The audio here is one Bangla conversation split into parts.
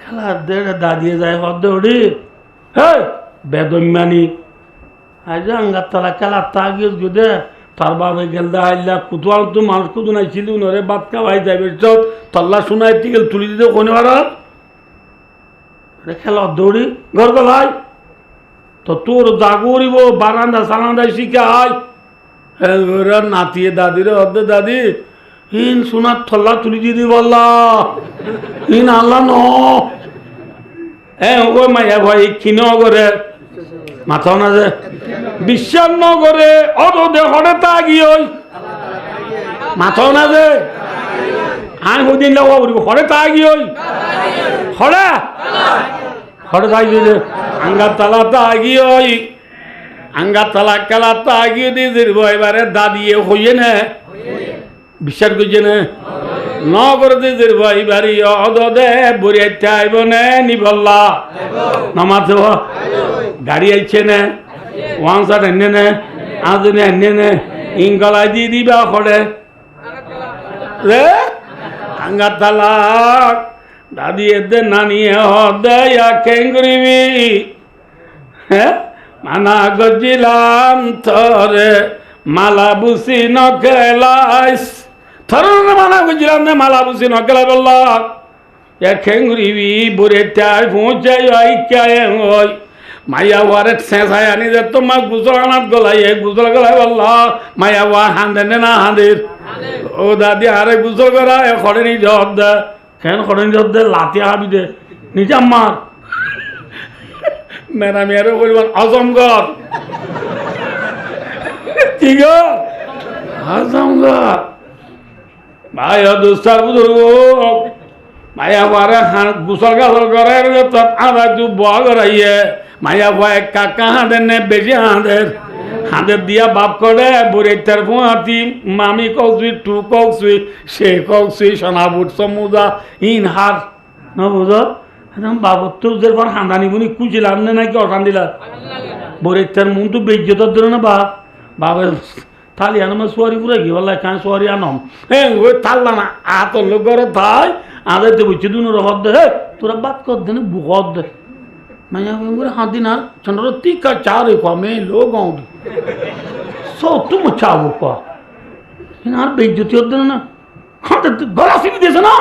খেলা দেড়ে দাঁড়িয়ে যায় হদ্দে ওড়ি হ্যাঁ বেদমানি আজ আঙ্গার তালা খেলার তাগিয়ে গুদে তার বাবা গেল দাইলা কুতুয়াল তো মানুষ কুতু নাইছিল নরে বাদ খাওয়াই যাবে চত তল্লা শোনাই টিকেল তুলি দিতে কোনে বারাত খেলা দৌড়ি ঘর গলাই তো তোর জাগরিব বারান্দা সালান্দায় শিখে আয় হ্যাঁ নাতিয়ে দাদিরে অর্ধে দাদি হিন সোনার থল্লা তুলি দিয়ে দিব আল্লাহ হিন আল্লাহ ন হ্যাঁ ও মাইয়া ভাই ক্ষীণ করে মাথাও না যে বিশ্বাস ন করে অদে হরে তাগি ওই মাথাও না যে আই হদিন লাগা করিব হরে তাগি ওই হরে হরে তাগি যে আঙ্গার তালা তাগি ওই আঙ্গার তালা খেলা তাগিয়ে দিয়ে দিব এবারে দাদিয়ে হইয়ে না বিশ্বাস করছে না ন করে দিয়ে ভাই বাড়ি অদে বরিয়াইতে আইব নে নিবল্লা নামাতে গাড়ি আইছে না ওয়ান সার এনে নে আজনে এনে নে ইংগলা দিয়ে দিবা করে রে আঙ্গার তালা দাদি এদের নানিয়ে হদে কেঙ্গরিবি হ্যাঁ মানা গজিলাম থরে মালা বুসি নকেলাইস থরে মানা গজিলাম নে মালা বুসি নকেলাই বললা এ খেঙ্গুরিবি বুড়ে চাই পৌঁছাই আই চাই ওই মাইয়া ওয়ারে শেষাই আনি যে তোমার গুজল আনাত গলাই গুজল গলাই বললা মাইয়া ওয়া হাঁদে না হাঁদের ও দাদি আরে গুজল করা এ খড়ে নি জব দে কেন খড়ে নি জব দে লাতি হাবি দে নিজে মার মেরা মেয়েরও বলবেন আজমগর ঠিক আজমগর ভাই দুস্তার বুঝুর্গ মায়া বারে গুসল গাছল করে আধা তু বয়া করাইয়ে মায়া ভয় কাকা হাঁদের নে বেশি হাঁদের দিয়া বাপ করে বুড়েটার ফুঁয়াতি মামি কৌসুই টু কৌসুই সে কৌসুই সোনাবুট সমুদা ইন হার না বুঝো বাবর তো ওদের পর হাঁদানি বুনি কুচিলাম না নাকি অশান দিলা বরের মন তো বেজ্জতার ধরে না বাবার থালি আনম সোয়ারি পুরে কি বললাই কাঁ সোয়ারি আনম হ্যাঁ ওই থাললা না আতর লোক ঘর থাই আদের তো বুঝছি দুনো হদ দে তোরা বাদ কর দে না বুকত দে মাইয়া করে হাঁদি না চন্দ্র টিকা চারে কমে লোক সো তুম চাবো ক আর বেজ্জতি হদ না হাঁটে গলা সিবি দিয়েছে না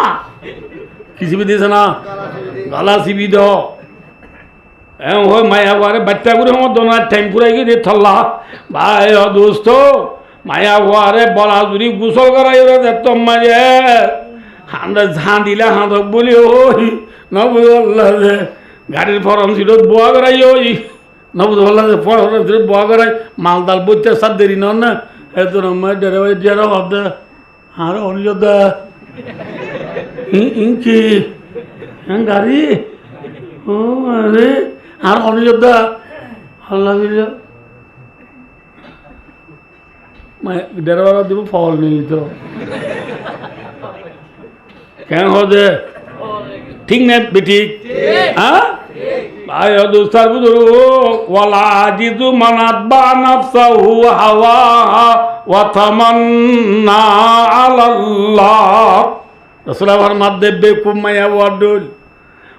কি সিবি দিয়েছে না গলা সিবি দ হ্যাঁ ওই মায়া বারে বাচ্চা করে আমার দোনার টাইম পুরাই গিয়ে দিয়ে থল্লা ভাই দোস্ত মায়া বারে বলা জুড়ি গুসল করাই ওরা দেখতো মাঝে হাঁদা ঝাঁ দিলে হাঁদক বলি ওই নবুল্লাহ যে গাড়ির ফরম ছিল বোয়া করাই ওই নবুল্লাহ যে ফরম ছিল বোয়া করাই মালদাল বইতে সাত দেরি নন না এত নম্বর ডেরে ভাই ডেরা হদ আর অনিযোদ্ধা ইনকি হ্যাঁ গাড়ি ও আরে আর অনিযোদ্ধা আল্লাহ ডেরাবার দিব ফল নেই তো কেন হদে ঠিক না বেঠিক হ্যাঁ ভাই দোস্তার বুঝলো ওয়ালা আজিজু মানাত বা নাফসাহু হাওয়া ওয়া তামান্না আলাল্লাহ রাসূলুল্লাহর মাধ্যমে বেকুব মায়া ওয়াডল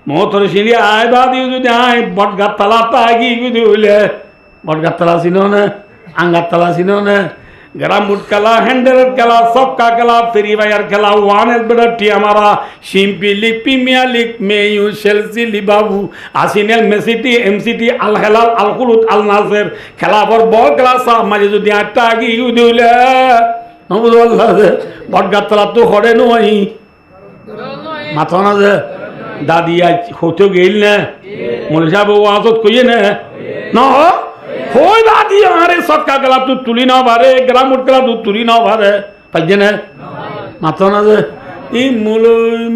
মোতর শিলি আয় বাদি যদি আয় বটগাত তালা তাগি যদি হইলে বটগাত তালা চিনো না আঙ্গার তালা চিনো না গ্রাম বুট খেলা হ্যান্ডেলের খেলা সবকা খেলা ফেরি ভাইয়ার খেলা ওয়ানের বেড়া টিয়া মারা সিম্পি লিগ প্রিমিয়ার লিগ মেয়ু চেলসি লিবাবু আসিনেল মেসিটি এমসিটি আল হেলাল আল কুলুত আল নাসের খেলা পর বল খেলা সব মাঝে যদি আটটা আগে ইউ দিলে নবুল্লাহ বটগাত তালা তো হরে নই মাথা না যে দাদি আজ হতে গেল না মনে যাবো আজত কইয়ে না হই দাদি আরে সৎকা গেলা তুই তুলি না ভারে গ্রাম উঠ গেলা তুই তুলি না ভারে পাইছে না মাথা না যে ই মূল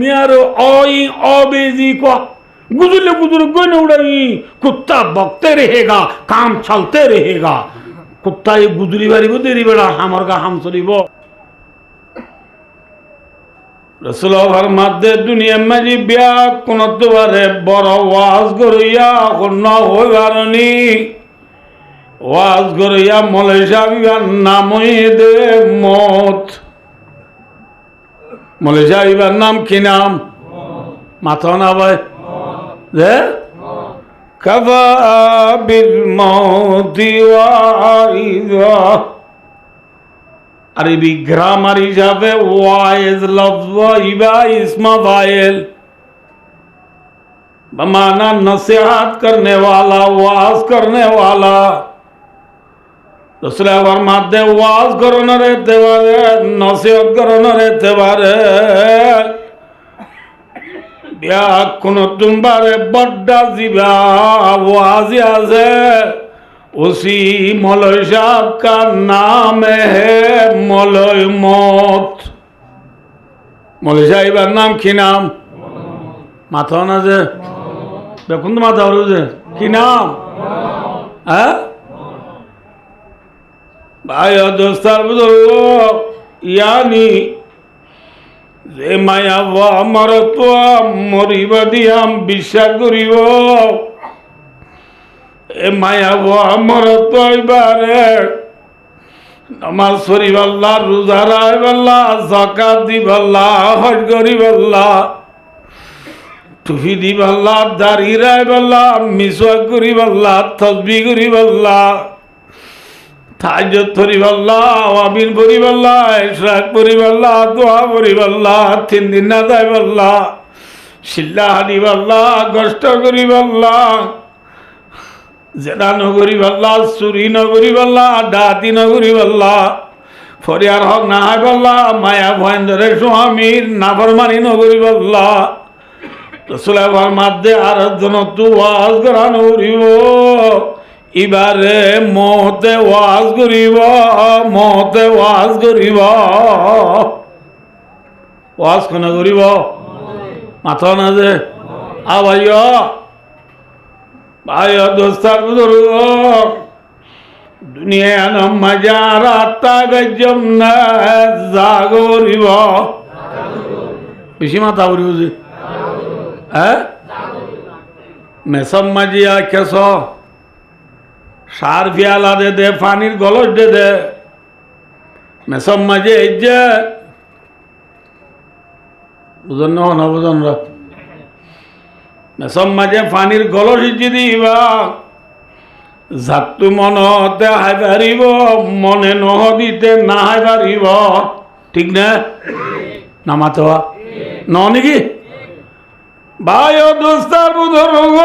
মিয়ার অই অবেজি ক गुजरले गुजर गन उड़ाई कुत्ता बकते रहेगा काम चलते रहेगा कुत्ता ये गुजरी बारी तेरी बेड़ा हमर का हम चलिब रसूल फरमाते दुनिया में जी ब्याह कोनत बारे बड़ वाज करिया कोना होय बारनी वाज करिया मलेशिया बिबार नाम दे मौत मलेशिया बिबार नाम की नाम माथा ना भाई যে কাফা বিল মাউতি ওয়াইযা। আরবি গ্রামার হিসাবে ওয়াইজ লফজ ইবা ইসমা ফাইল बमाना नसीहत करने वाला वाज करने वाला। दूसरे फरमाते वाज करो न रहते बारे नसीहत करो न रहते बारे ब्या कुनो तुम बारे बड्डा जिबा वाजी आजे उसी मौलवी साहब का नाम है मौलवी मौत। मौलवी साहब का नाम की नाम माथा ना जे দেখুন তো মাথা হলো কি নাম হ্যাঁ ভাই দোস্তার বুজুর্গ ইয়ানি যে মায়া আমার তো মরিব দিয়াম বিশ্বাস করিব এ মায়া আমার তো এবারে নামাজ পড়িব আল্লাহ রোজা রাখব আল্লাহ যাকাত দিব আল্লাহ হজ করিব আল্লাহ টুপি দিব আল্লাহ দাড়ি রাখব আল্লাহ মিসওয়াক করিব আল্লাহ তাসবিহ করিব আল্লাহ তাহাজ্জুদ করিব আল্লাহ আমিন পড়িব আল্লাহ ইশরাক করিব আল্লাহ দোয়া করিব আল্লাহ 3 দিন না যাইব আল্লাহ শিল্লা হাদিব আল্লাহ কষ্ট করিব আল্লাহ জেনা নগরিব আল্লাহ চুরি নগরিব আল্লাহ ডাকাতি নগরিব আল্লাহ ফরিয়ার হক না হাইব আল্লাহ মায়া ভয়েন্দ্রে স্বামীর নাফরমানি নগরিব আল্লাহ রসুলের মাধ্যমে আর জন তু ওয়াজ করানো করিব এবারে মহতে ওয়াজ করিব মহতে ওয়াজ করিব ওয়াজ কোনে করিব মাথা না যে ভাই ভাই দোস্তার বুজুর্গ দুনিয়া মজা রাতা গজম না জাগরিব বেশি মাথা করিব যে হ্যাঁ মেসম মাজিয়া কেস সার পিয়ালা দে দে পানির গলস দে দে মেসম মাঝে এই যে বুঝন না বুঝন মেসম মাঝে পানির গলস ইজি দিবা যাতু মনতে হাই পারিব মনে নহ দিতে না হাই পারিব ঠিক না নামাতো ন নাকি ভাই ও দোস্তার বুজুর্গ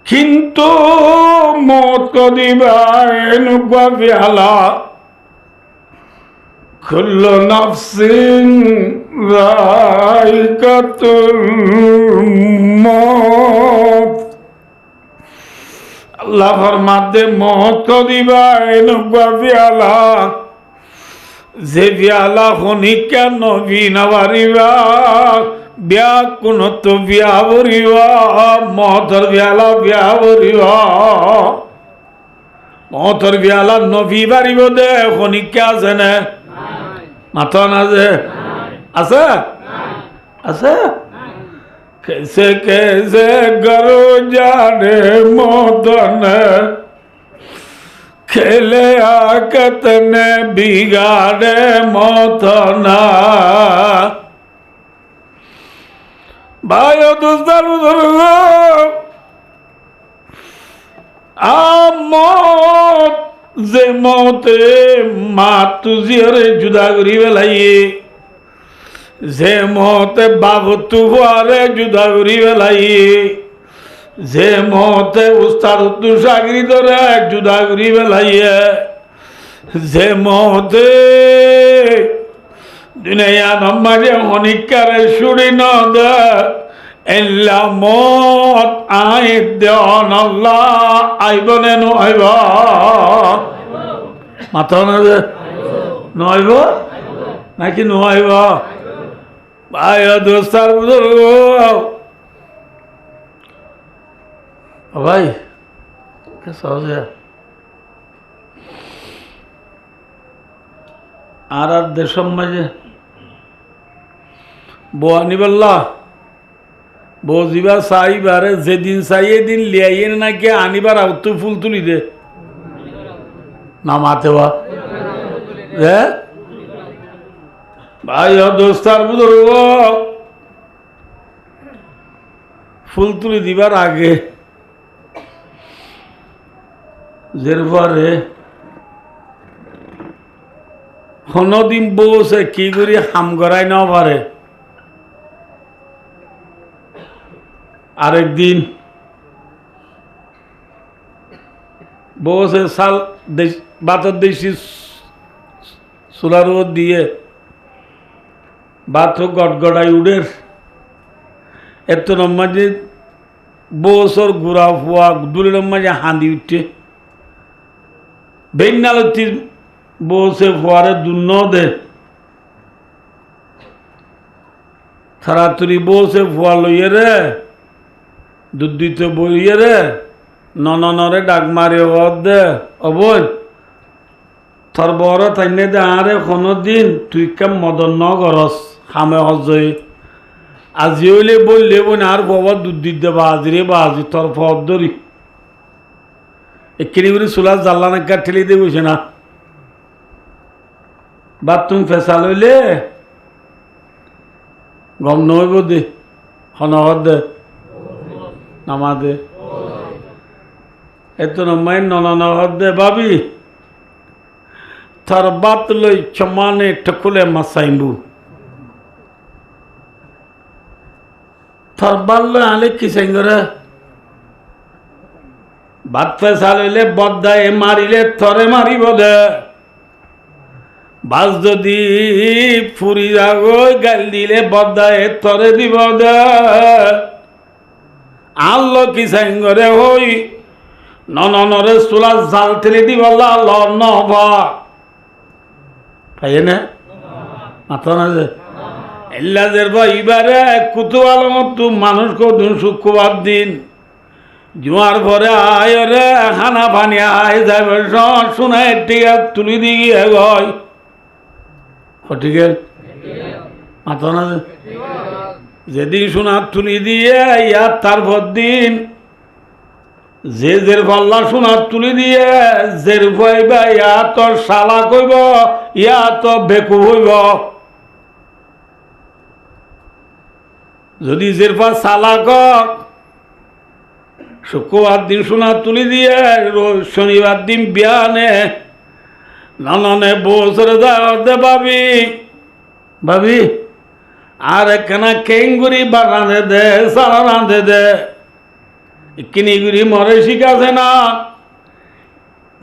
কিন্তু মত দিবা এনেকুৱা বেলা কুল্লু নাফসিন যায়িকাতুল মউত। আল্লাহ ফরমাতে মত দিবা এনেকুৱা বেলা যে বিয়ালা হনিকা নবী নাবারিবা বিয়া কোন তো বিয়া বরিবা মহতর বিয়ালা বিয়া বরিবা মহতর বিয়ালা নবী বারিব দে হনিকা আছে না মাথা না যে আছে আছে कैसे कैसे गरो जाने मोदन खेले आकत ने बिगाड़े मोतना। भाइयों दोस्तों बुजुर्गों मौत जे मौते माँ तुझे जुदा करी बेलाइए जे मौते बाबू तुहारे जुदा करी बेलाइए जे मौते उस्ताद तु शागिर्द रे जुदा करी बेलाइए जे मौते दुनिया नम्माजे हनिकारे शुड़ी न दे एल्ला मौत आए देन अल्लाह आइबने नो आइबा माथा ना दे नो आइबा नाकि नो आइबा भाई दोस्तार बुजुर्ग भाई कैसा हो गया आराध देशम मजे बो आनिबल्ला बो जीवा साई बारे जे दिन साई दिन ले आइए ना क्या आनिबार आउतु फुल तुली दे ना माते वा भाई और दोस्तार बुजुर्ग ফুল তুলি দিবার আগে যেরপরে হনদিন বসে কি করি হাম করাই না পারে আরেকদিন বসে সাল বাতর দেশি সোলার দিয়ে বাত গটগড়াই উড়ের এত মাঝে বসর গুড়া ফুয়া দুলের মাঝে হাঁদি উঠে বেনালতি বসে ফুয়ারে দুন্ন দে তাড়াতাড়ি বসে ফুয়া লইয়ে রে দুধ দিতে বইয়ে রে নরে ডাক মারে দে অবৈ তোর বড় তাইনে দে আরে কোনো দিন তুই কেম মদন ন করস খামে হজই আজি হইলে বললে বোন আর বাবা দুধ দিতে বাজি রে বাজি তোর পথ ধরি এক্ষিনি করে চুলার জ্বালা নাকা ঠেলে দিয়ে বসে না বাথরুম ফেসা লইলে গম নইব দে হনহর দে নামা দে এত নমাই নহর দে ভাবি তার বাত লই চমানে ঠকুলে মাসাইবু তার বাল লই আলে কি সাইঙ্গরে বাত ফেসা লইলে বদ্দায় মারিলে থরে মারিব দে বাস যদি ফুরি যাগো গাল দিলে বদ্দায় থরে দিব দে আল্লো কি সাইঙ্গরে হই নরে চুলা জাল ঠেলে দিব নহবা পাইয়ে না মাথা না যে এল্লাদের এবারে কুতুয়াল মতো মানুষ কদিন শুক্রবার দিন জুয়ার ভরে আয় রে হানা পানি আয় যাবে শোনায় টিকা তুলি দিয়ে গয় ঠিক মাথা না যেদিন সোনা তুলি দিয়ে ইয়ার তারপর দিন যে পাল্লা সোনা তুলি দিয়ে জের ভাইবা ইয়া তোর শালা কইব ইয়া তো বেকু হইব যদি জেরপা শালা কক শুক্রবার দিন সোনা তুলি দিয়ে শনিবার দিন বিয়ানে ননে বছরে দে ভাবি আর একখানা কেঙ্গুরি বা রাঁধে দে সারা রাঁধে দে কিনিগুড়ি মরে শিখাছে না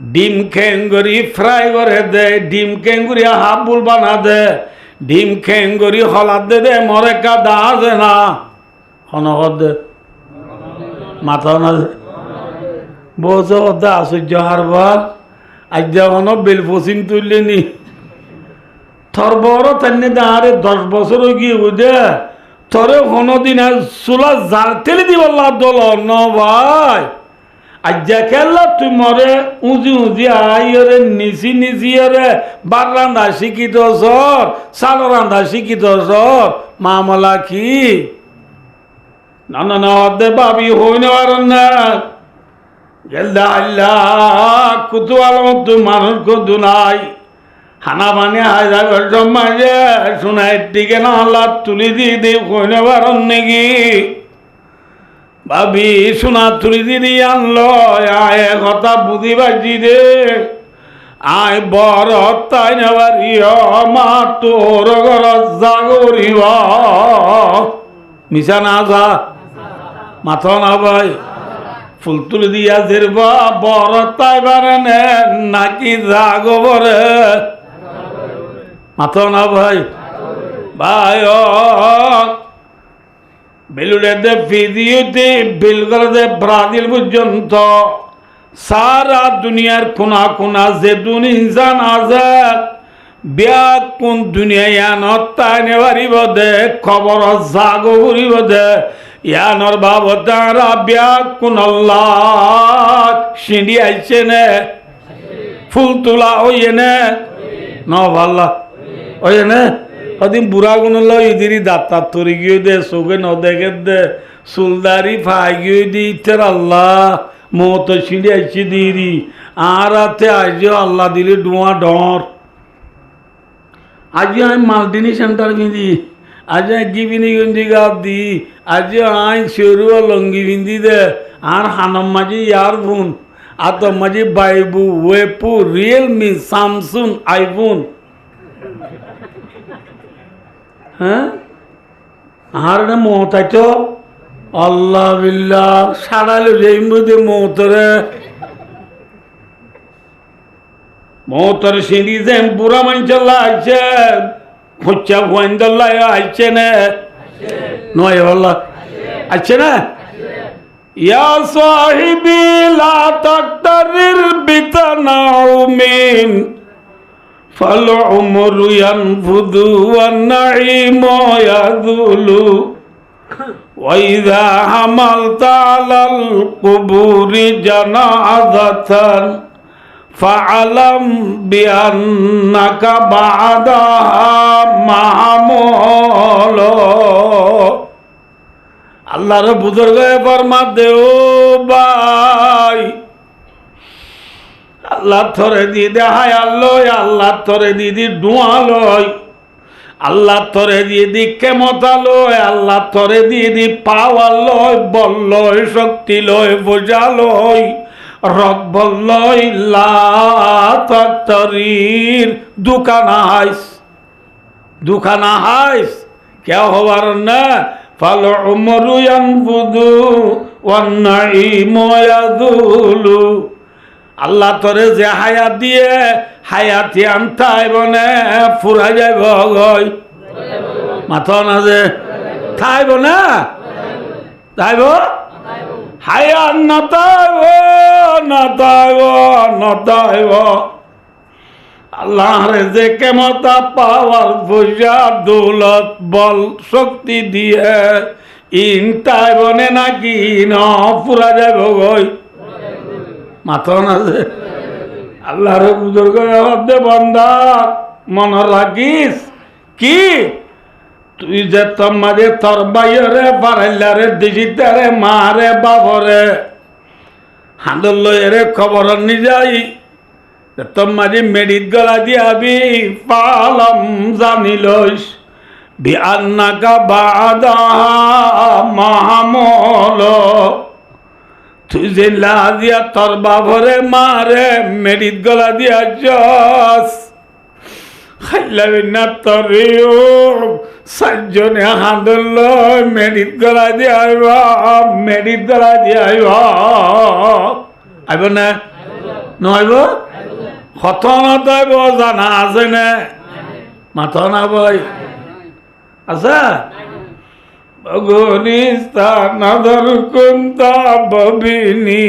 ডিম খেঙ্গুরি ফ্রাই করে দে ডিম খেঙ্গুরি হাফুল বানা দে ডিম খেঙ্গুরি হলাদ দে দে মরে কাদা আছে না হনহর দে মাথা না বসে হতে আশ্চর্য হারবার আজ যখন বেল পশ্চিম তুললেনি থর বড় তেমনি দাঁড়ে 10 বছর গিয়ে বুঝে তরে কোনোদিন চুলা জাল ঠেলে দিব দল ন ভাই আজ খেললা তুই মরে উঁচি আইরে নিচি রে বার রান্ধা শিখিত সর চাল রান্ধা শিখিত সর মামলা কি না দে ভাবি হই নেওয়ার না গেলদা আল্লাহ কুতুয়াল মতো মানুষ কদু নাই হানা বানি আয় যাবে জমাইলে শোনায় টিকে না আল্লাহ তুলি দিয়ে দিই কইনে পারন নাকি ভাবি সোনা তুলি দিয়ে আনলো আয় কথা বুঝি বাজি দে আয় বড় তাই নেবারি মা তোর ঘর জাগরিব মিশা না যা মাথা না ভাই ফুল তুলি দিয়া জেরবা বড় তাই বারে নাকি জাগবরে মাথা না ভাই বেলুড়ে দে ফিজিওতে বেলগড় দে ব্রাজিল পর্যন্ত সারা দুনিয়ার কোনা কোনা যে দুন ইনসান আজাদ বিয়া কোন দুনিয়ায় আনত তাই নেবারিব দে খবর জাগো করিব দে ইয়ানর বাব তারা বিয়া কোন আল্লাহ সিঁড়ি আইছে নে ফুল তোলা হইয়ে নে ন ভাল্লা ওই না ওদিন বুড়া গুণ ইদিরি দাঁতার তরি গিয়ে দে চোখে ন দেখে দে চুলদারি ফাই গিয়ে দি ইচ্ছার আল্লাহ মত সিঁড়ি আইসি দিরি আর রাতে আজ আল্লাহ দিলি ডোয়া ডর আজ আমি মালদিনী সেন্টার বিঁধি আজ গিবিনি গঞ্জি গাব দি আজ আই সেরু লঙ্গি বিন্দি দে আর হানম মাঝি ইয়ার বোন আর তো মাঝি বাইবু ওয়েপু রিয়েলমি স্যামসুং আইফোন হ্যাঁ আর না মতাই তো আল্লাহ বিল্লাহ সারাইলো যেই মধ্যে মতরে মতর সিঁড়ি যে বুড়া মানুষল্লা আছে খুচ্চা ভয়েন্দল্লা আছে না নয় বল্লা আছে না ইয়া সাহিবি লা তাকতারির বিতানাউমিন ফাল উমরু ইয়ানফুদু ওয়ান নাঈমু ইয়াযুলু ওয়া ইযা হামালতা আলাল কুবুরি জানাযাতান ফাআলাম বিআন্নাকা বা'দাহা মাহমুল আল্লাহর বুজুর্গ ফরমাত দে ও ভাই আল্লাহ থরে দিয়ে দে হায় আল্লাহ আল্লাহ থরে দিয়ে দি ডুয়া লয় আল্লাহ থরে দিয়ে দি ক্ষমতা লয় আল্লাহ থরে দিয়ে দি পাওয়ার লয় বল লয় শক্তি লয় বোঝা লয় রব্বল লয় লা তাকতারির দুকানা হাইস কেউ হবার না ফাল উমরু ইয়ানফুদু ওয়ান নাঈমু ইয়াযুলু আল্লাহ তোরে যে হায়াত দিয়ে হায়াতি আনতাই বনে ফুরা যাইব গই মাথা না যে থাইব না তাইব হায়াত নতাইব আল্লাহর যে ক্ষমতা পাওয়ার পয়সা দৌলত বল শক্তি দিয়ে ইনটাই বনে নাকি ন পুরা যাব গই মাথা না যে আল্লাহর বুজুর্গ দে বন্দা মন রাখিস কি তুই যে তোর মাঝে তোর বাইরে পারাইলারে দিজিতারে মারে বাবরে হাঁদর লয়েরে খবর নি যাই তোর মাঝে মেডিট গলা দিয়াবি পালম জানি লইস বিআন্নাকা বা'দাহা মাহমুল তুই যে লাদিয়া তোর বাবরে মারে মেডিট গলা দিয়া যাস খাইলাবি না তরিও সাতজনে হাঁদল মেডিট গলা দিয়ে আইব না নইব কত নতাইব জানা আছে না মাথা না বই আছে ভগনিস্তা নদর কুন্তা ববিনী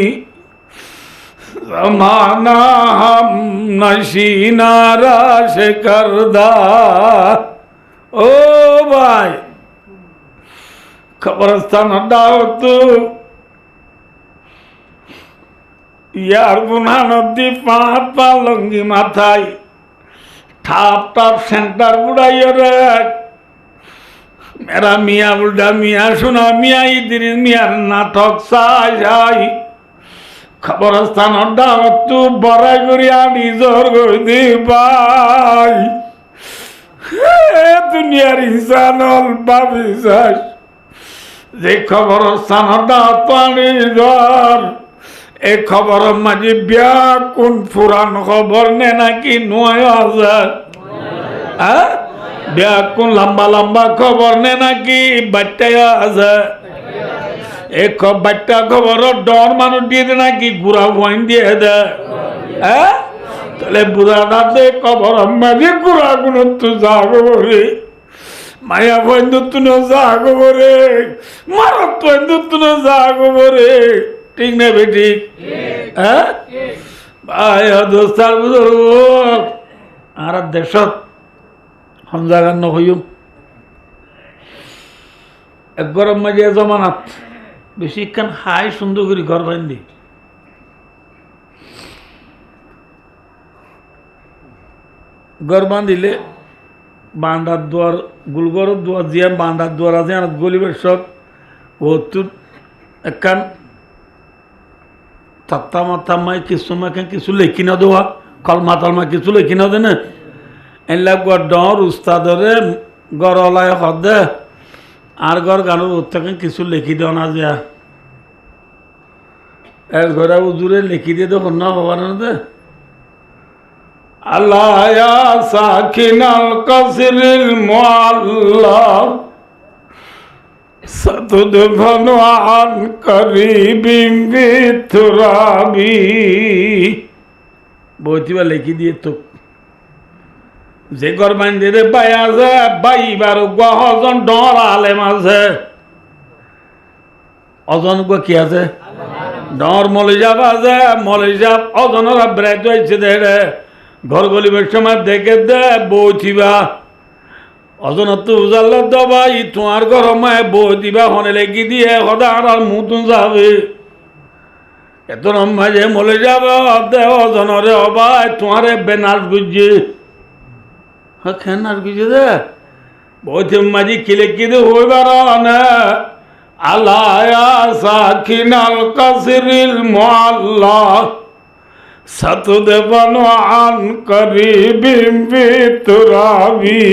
জমানা হাম নশিনারা সে করদা ও ভাই কবরস্থান দাও তু ইয়ার গুনা নদী পাঁচ পা লঙ্গি মাথায় ঠাপ টাপ সেন্টার বুড়াইয় রে মেরা মিয়া বুলডা মিয়া শোনা মিয়া ইদ্রিস মিয়ার নাটক চাই খবরস্থান দাওয়াতু বড়াই করি আনি জোর করে দি ভাই দুনিয়ার ইনসানল ভাবিস যে খবরস্থান দাওয়াত আনি জোর এই খবর মাঝে বিয়া কোন পুরান খবর নে নাকি ৯,০০০ হ্যাঁ বিয়া কোন লম্বা লম্বা খবর নে নাকি বাচ্চায় আছে এক বাচ্চা খবর ডর মানুষ দিয়ে দে নাকি গুড়া বইন দিয়ে দে হ্যাঁ তাহলে বুড়াটা দে খবর মাঝে গুড়া গুণ তো যাগো রে মায়া বইন তুন যাগো রে মারত তুন যাগো রে ঠিক না বেটি হ্যাঁ ভাই দোস্তার বুঝুক আর দেশত সঞ্জাগান নহইম এক গরম মাঝে জমানাত বেশিক্ষণ হাই সুন্দর করে ঘর বান্ধি ঘর বান্ধিলে বান্ডার দুয়ার গুলগড়ের দুয়ার জিয়া বান্ডার দুয়ার আছে আর গলিবের সব ওতুর একখান তাত্তা মাত্তা মাই কিছু মাকে কিছু লেখি না দেওয়া কলমা তলমা কিছু লেখি না দে না এলাক ডর উস্তাদরে গড়লায় হদে আর গড় গানোর উত্তাকে কিছু লিখি দেওয়া না যা এর ঘরে উজুরে লিখি দিয়ে তো না হবার না দে আল্লাহ ইয়া সাকিনাল কাসরিল মুআল্লা সাতুদফানু আন করিবিম বিতুরাবি বইতিবা লিখি দিয়ে তো যে ঘর বান্ধে দে বাই আছে বাইবার গহজন ডর আলেম আছে অজন কি আছে ডর মলিজাব আছে মলিজাব অজনরা ব্রেড হয়েছে দে ঘর গলিবের সময় দেখে দে বইতিবা অজনত উজাল্লা দবা ই তোমার গরমায় বইতিবা হনে লেগি দিয়ে সদার আর মুতুন যাবে এত রম্মা যে মলিজাব দে অজনরে অবাই তোমারে বেনার গুজে হ্যাঁ খেনার গুজে দে বইতে মাঝি কিলে কিদে হইবার না আল্লাহ সাকিনাল কাসরিল মুআল্লা সাতুদফানু আন করিবিম বিতুরাবি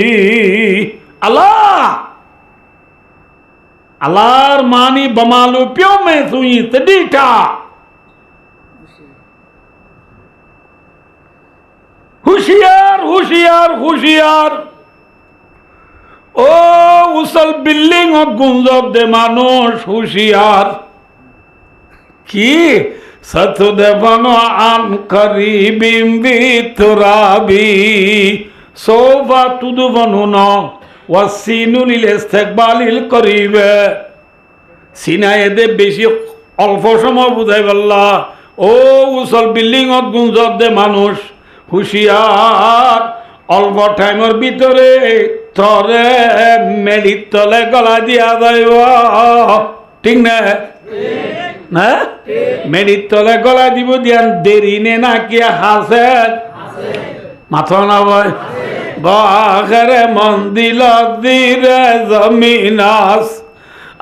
আল্লাহ আল্লাহর মানি বমালু পিও মে সুই তডিটা হুশিয়ার হুশিয়ার হুশিয়ার ও উসল বিল্ডিং ও গুঞ্জব দে মানুষ হুশিয়ার কি সাতুদফানু আন করিবিম বিতুরাবি সোফা তুদফানুনা ওয়াসিনু লিল ইস্তিকবালিল করিবে সিনায়ে দে বেশি অল্প সময় বুঝাই বললা ও উসল বিল্ডিং ও গুঞ্জব দে মানুষ হুশিয়ার অল্প টাইমের ভিতরে তরে মেডির তলে গলা দিয়া যাইব ঠিক না না মেডির তলে গলা দিব দিয়ান দেরি নে না কি হাসে মাথা না ভাই বাখরে মন্দিল দিরে জমিনাস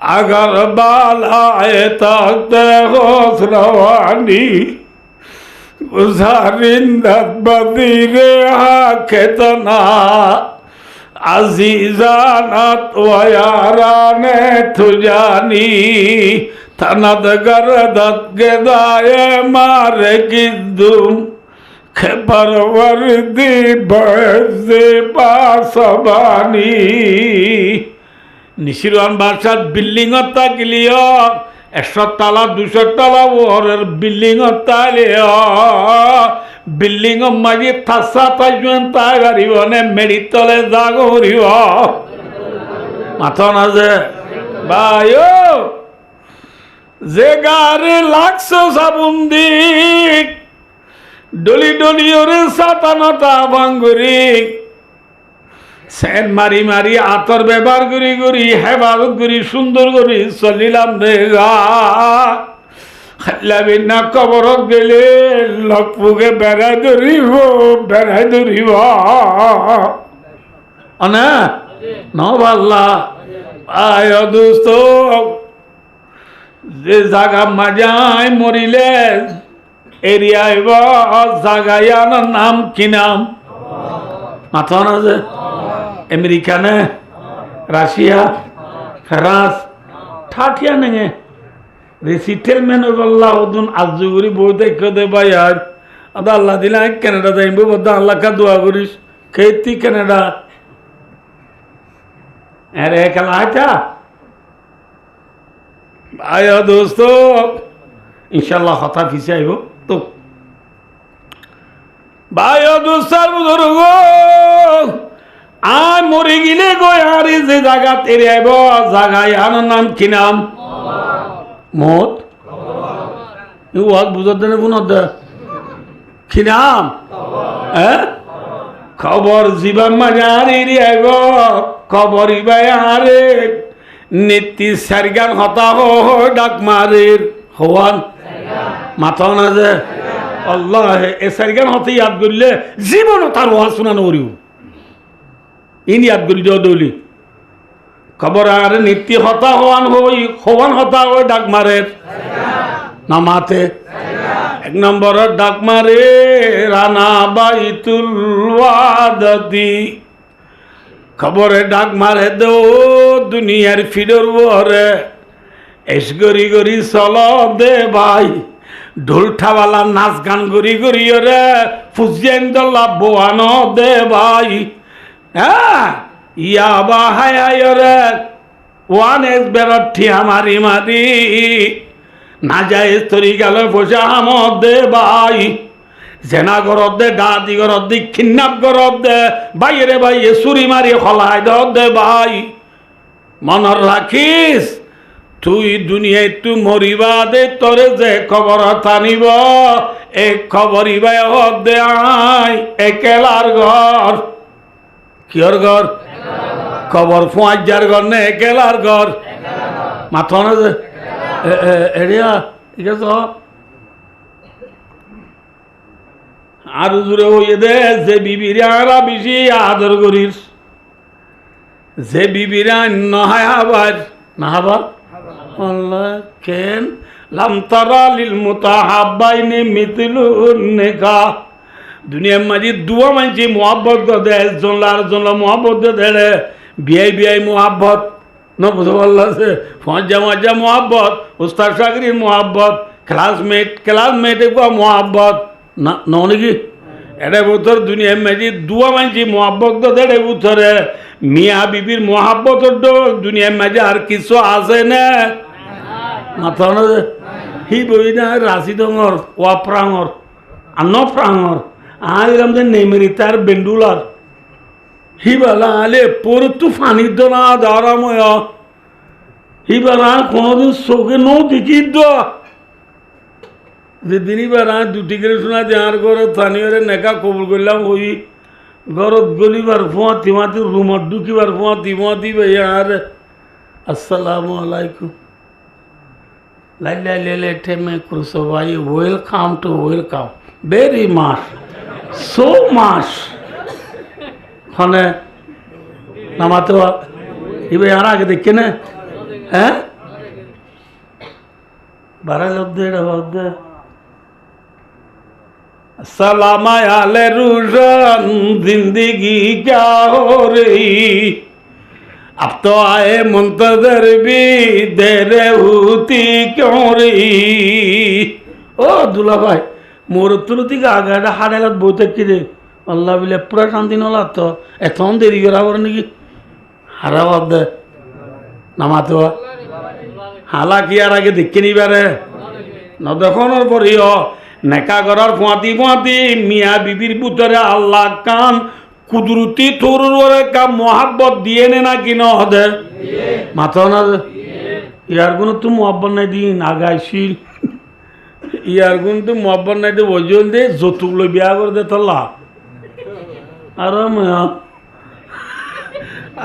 আগার বালায় তাকতে খসরওয়ানি গুজারিন্দাত বদিরে হাকেতনা আজিজানাত ওয়ারানে তুজানি তনদ গরদত গদায়ে মারে কিদুম খবরওয়ারদি বজে পাসবানি নিশিরান বাদশাহ বিল্ডিং তাকলিও 100 তলা 200 তলা ওরের বিল্ডিং তালিও বিল্ডিং মাঝে থাসা তাইজন তাই গাড়িবনে মেডি তলে জাগরিব মাথা না যে ভাইও যে গারে লাগছো সাবুন্দি ডলি ডলি ওরে সাতানটা ভাঙ্গুরি সেন মারি মারি আতর ব্যবহার করি করি হেফাজত করি সুন্দর করি চলিলাম দেগা খাইলাবিনা কবরত গেলে লকপুকে বেড়াই ধরিব না নবাল্লা আয় দোস্ত যে জায়গা মাজায় মরিলে এরিয়ায় জায়গায় নাম কি নাম মাথা না যে আমেরিকা ने রাশিয়া ফ্রান্স ঠাঠিয়া নেঙে রেসিটেলমেন্ট আল্লাহ ওদুন আজুগুরি বই দেখে দে ভাই আর আদা আল্লাহ দিলে কানাডা যাইব বদা আল্লাহ কা দোয়া করিস খেতি কানাডা আরে খেলা আটা ভাই দোস্ত ইনশাআল্লাহ হতা ফিসে আইব তো ভাই দোস্তার বুজুর্গ আর মরে গেলে গো আর যে জায়গা তেরে আইব জায়গায় আনার নাম কি নাম মত ওয়াজ বুঝার দেনে বুঝার দে কি নাম হ্যাঁ খবর জীবন মাঝে আর এরি আইব খবর ইবাই আরে নীতি সারগান হতা ডাক মারের হওয়ান মাথা না যে আল্লাহ এ সারগান হতে ইয়াদ করলে জীবনও তার ওয়াজ শোনানো করিব ইনি ইয়াদ করি দৌলি খবর আর নীতি হতা হওয়ান হতা হই ডাক মারের না মাতে এক নম্বর ডাক মারে রানা বাইতুল ওয়াদাতি খবরে ডাক মারে দে ও দুনিয়ার ফিডর বরে এস গরি গরি চল দে ভাই ঢোলঠাওয়ালা নাচ গান গরি গরি রে ফুজিয়ান দল্লা বোয়ান দে ভাই হ্যাঁ ইয়া বা হায় রে ওয়ান এস বেরত ঠিয়া মারি মারি না যায় তরি গেল বসে আমদ দে ভাই জেনা গরত দে ডাদি গরত দি খিন্নাপ গরত দে বাইরে বাইরে চুরি মারি হলাই দে ভাই মনত রাখিস তুই দুনিয়ায় তু মরিবা দে তোরে যে খবর টানিব এক খবর ইবাই দে আই একেলার ঘর কিয়র ঘর খবর ফুয়ার ঘর নে একেলার ঘর মাথা না যে এরিয়া ঠিক আছে আর জুড়ে হইয়ে দে যে বিবিরা আরা বেশি আদর করিস যে বিবিরা নহায় আবার না আবার আল্লাহ কেন লাম তারা লিল মুতাহাব্বাইনি মিথলুন নিকাহ দুনিয়ার মাঝে দুয়া মানছি মোহাব্বত দে একজন আরেকজন মোহাব্বত দে বিয়াই বিয়াই মোহাব্বত ন বুঝতে পারলাছে ফজা মজা মোহাব্বত উস্তাদ চাকরির মোহাব্বত ক্লাসমেট মোহাব্বত না নাকি এটা বছর দুনিয়ার মাঝে দুয়া মানছি মোহাব্বত দেড়ে বছরে মিয়া বিবির মোহাব্বত দুনিয়ার মাঝে আর কিছু আছে না মাথা না হি বই না রাশি ডঙর ওয়া প্রাঙর আর ন প্রাঙর আইলাম যে নেমেরি তার বেন্ডুলার হি বেলা আলে পরে তু ফানির দোনা দাঁড়াময় হি বেলা কোনোদিন চোখে নো দেখি যেদিনই বেড়া দুটি করে শোনা যে আর ঘরত স্থানীয়রে নেকা কবুল করলাম ওই ঘরত গলিবার ফোঁয়া তিমাতি রুমত ঢুকিবার ফোঁয়া তিমাতি ভাইয়া আর আসসালামু আলাইকুম লাই ঠেমে ক্রুসো ভাই welcome to welcome very much so much ফলে নামাতে এবার আর আগে দেখে না হ্যাঁ বারা লব্ধ এটা ভাবতে सलाम आले रूशन जिंदगी क्या हो रही अब तो आए मुंतजर भी देर होती क्यों रही ओ दुला भाई मोर तुलती का आगे हाड़ेला बहुत अच्छी रे अल्लाह बिले पूरा शांति नला तो एथन देरी करा कर नहीं हारा बात नामाते हुआ हालांकि यार आगे दिखे नहीं बारे न देखो न पड़ी हो নেকা করার ফুঁয়াতি ফুঁয়াতি মিয়া বিবির ভিতরে আল্লাহ কান কুদরতি থোর কাম মোহাব্বত দিয়ে নে না কি নদে মাথা না ইয়ার গুণ তো মোহাব্বত নাই দিন আগাইছিল ইয়ার গুণ তো মোহাব্বত নাই দে ওজন দে যৌতুক লই বিয়া করে দে তল্লা আর মায়া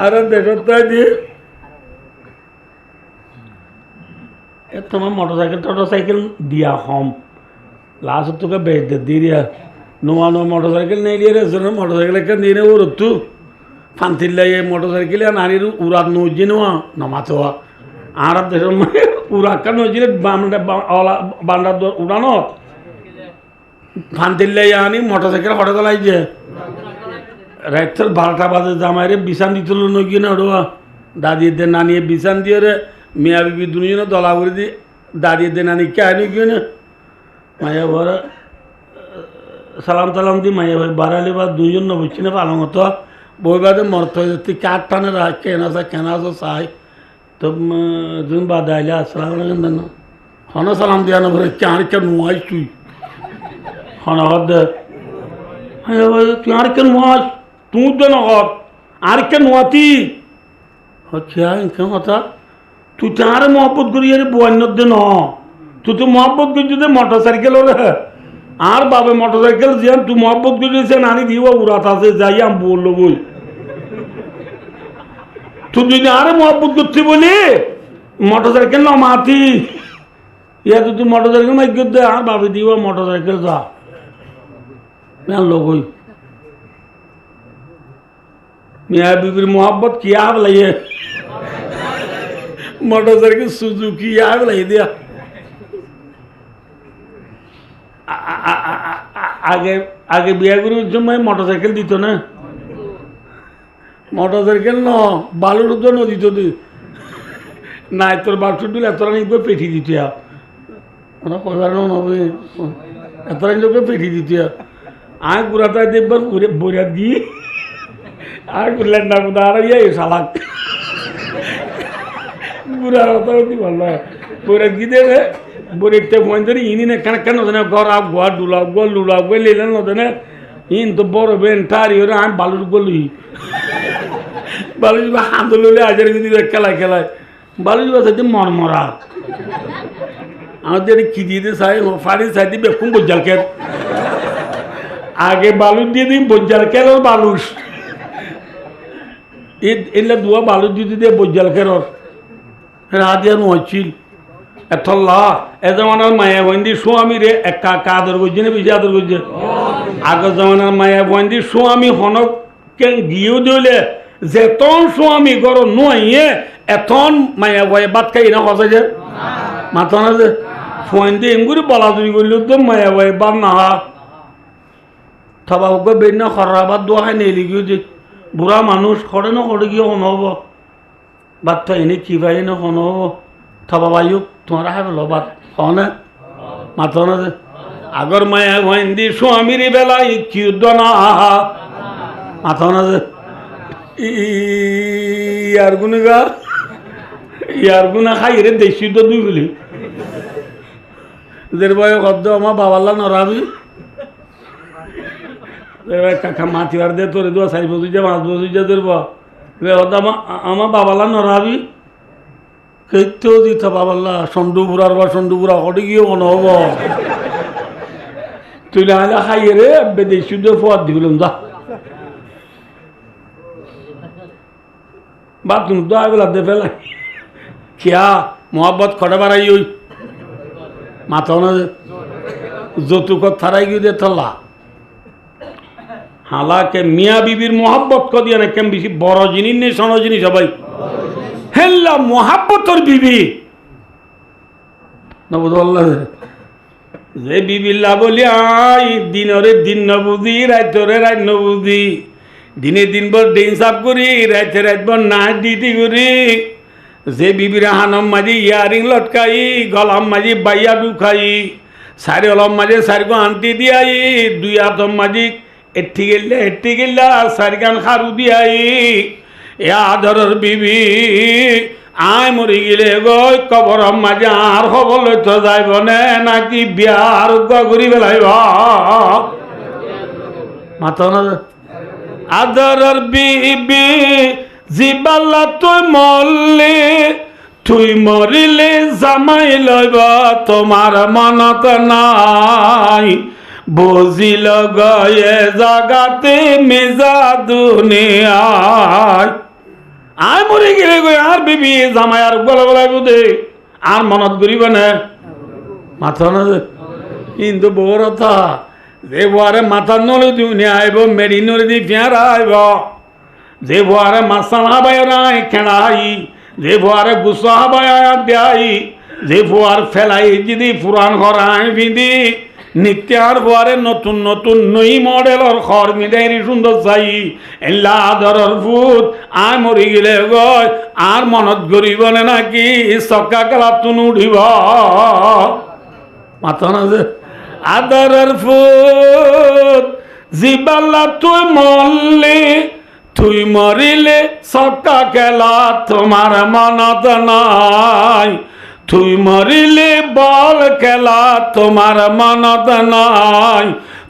আর দেখতে দিয়ে তোমার মোটরসাইকেল দিয়া হম लास्ट तो क्या बेच दे दी रिया नुआ मोटरसाइकिल नहीं लिया रे मोटरसाइकिल का दी वो रत्तू फांतिल ये मोटरसाइकिल या नानी उरात नोजी नुआ नमातो आरब देश में उरात का नोजी रे बांडा उड़ानो फांतिल यानी मोटरसाइकिल हटे तो लाई जे राइटर 12টা বাজে জামাইরে বিছান দিছিল নকি না ওড়া দাদি দে নানি বিছান দিয়ে রে মিয়া বিবি দুনিয়া দলা করে দি দাদি দে নানি কে আনি কি না মায়া ভর সালাম তালাম দি মায়া ভাই বাড়ালে বা দুইজন বুঝছি না পালং হতো বই বাদে মরতে হয়ে তুই কাঠ টানে রাখ কেনা আসো চাই তো তুমি বাদে আইলে আসসালাম আলাইকুম দেন হন সালাম দিয়া না ভরে কে আর কে নুয়াইস তুই হন দে মায়া ভাই তুই আর কে নুয়াস তুই দে না আর কে নুয়াতি হচ্ছে ইনকে কথা তুই তার মহব্বত করি আরে বন্য দে ন তুই তো মহব্বত করছি তো মোটরসাইকেল রে আর বাবে মোটরসাইকেল যেন তুই মহব্বত করেছে নানি দিব উড়াত আছে যাই আমি বললো বই তুই যদি আরে মহব্বত করছি বলি মোটরসাইকেল না মাতি ইয়া তো তুই মোটরসাইকেল মাইক দে আর বাবে দিব মোটরসাইকেল যা লোক মিয়া বিবির মোহব্বত কি আব লাগে মোটরসাইকেল সুজুকি আব লাগে দিয়া আগে আগে বিয়া করার সময় মোটরসাইকেল দিত না মোটরসাইকেল ন বালুর তো নদী তো নাই তোর বাক্স দিলে এত রানি পেঠি দিতে ওরা কবার নবে এত রানি লোকে পেঠি দিতে আয় গুড়াটায় দেখবার বইরা দিয়ে আর করলেন না কোথা আর ইয়ে শালাক গুড়ার কথা অতি ভালো বইরা দিয়ে দেবে বইরেতে ফোন ধরে ইনি না কেন জানে ঘর আপ ঘর ডুলাও গোল লুলাও গোল লেলেন না ইন তো বড় বেন টারি ওরা আমি বালুর গলি বালুর হাত লইলে আজের কিন্তু খেলায় খেলায় বালুর বাসাতে মরমরা আমাদের কি দিয়ে চাই ফাড়ি চাই দিবে কোন বজ্জাল খের আগে বালুর দিয়ে দিই বজ্জাল খের আর বালুস এলে দুয়া বালুর দিয়ে দিয়ে বজ্জাল খের রাধিয়া নহছিল এথল্লা এ জমানার মায়া বন্দি স্বামী রে একা আদর করছে না বেশি আদর করছে আগের জমানার মায়া বন্দি স্বামী হনক গিয়েও দিলে যেতন স্বামী গর নইয়ে এতন মায়া বয়ে বাদ খাই না হসে যে মাথা না যে ফোন দিয়ে এমগুলি বলাদুরি করলেও তো মায়া বয়ে বাদ না থবা হোক বের না খরা বাদ দোয়া হয় নেই গিয়ে যে বুড়া মানুষ খড়ে না খড়ে গিয়ে হন হব বাদ এনে কি ভাই না হন হব থবা বাইক তোমার হ্যাঁ বাদ হনে মাথা না যে আগর মায়া বন্দি স্বামীর বেলায় কি না মাথা না যে ইয়ার গুণা খাই রে দেশি তো দুই বলি দের বয় শব্দ আমার বাবাল্লা নরাবি কাকা মাতিবার দে তোরে দোয়া 4 বছর যা 5 বছর যা দেব আমার বাবাল্লা নরাবি কেতেও দিত বাবাল্লা সন্ডুপুরার বা সন্ডুপুরা হটে গিয়ে মনে হব তুই না খাই রে দেশি তো ফোয়ার দিলাম যা বাপ তুমি তো আইবলা দে ফেলা কিয়া মোহাব্বত খড়ে বাড়াই ওই মাথাও না যৌতুক থারাই গিয়ে দিয়ে থল্লা হালাকে মিয়া বিবির মোহাব্বত ক দিয়ে না কেম বেশি বড় জিনিস নেই সন জিনিস সবাই হেল্লা মোহাব্বতর বিবি না বুঝল্লা যে বিবিল্লা বলি আই দিনরে দিন নবুদি রাইতরে রাত নবুদি দিনে দিন ভর দিন সাফ করি রাইতে রাতভর নাচ ডিটি করি যে বিবির হানম মাঝি ইয়ারিং লটকাই গলাম মাঝি বাইয়া ঢুকাই সারি অলম মাঝে সারিগো আনতি দিয়াই দুই আতম মাঝি এটি গেল্লা সারি গান খারু দিয়াই এ আদরের বিবি আয় মরি গেলে গই কবরম মাঝে আর খবর লইতে যাইব নে নাকি বিয়ার ঘুরি বেলাইব মাথা না আদরের বিবি জিবাল্লা তুই মরলে তুই মরিলে জামাই লইব তোমার মনত নাই বুঝিল গয়ে জাগাতে মেজা দুনিয়ায় আয় মরে গেলে গই আর বিবি জামাই আর গলা গলাইব দে আর মনত করিব না মাথা না কিন্তু বড় কথা যে বুয়ারে মাথার নলে দুনিয়া আইব মেরি নলে দি পেয়ারা আইব যে বুয়ারে মাসালা বাইরাই খেড়াই যে বুয়ারে গুসা বায়া দেয় যে বুয়ার ফেলাই যদি পুরান ঘরাই বিধি নিত্যার বুয়ারে নতুন নতুন নই মডেলর খর মিডাইরি সুন্দর চাই এল্লা আদরর ভূত আয় মরি গেলে গয় আর মনত গরিব নাকি চকা গেলা তুন উঠিব মাথা না যে আদরের ফুট জিবাল্লা তুই মরলে তুই মরিলে সকা খেলা তোমার মনত নাই তুই মরিলে বল খেলা তোমার মনত নাই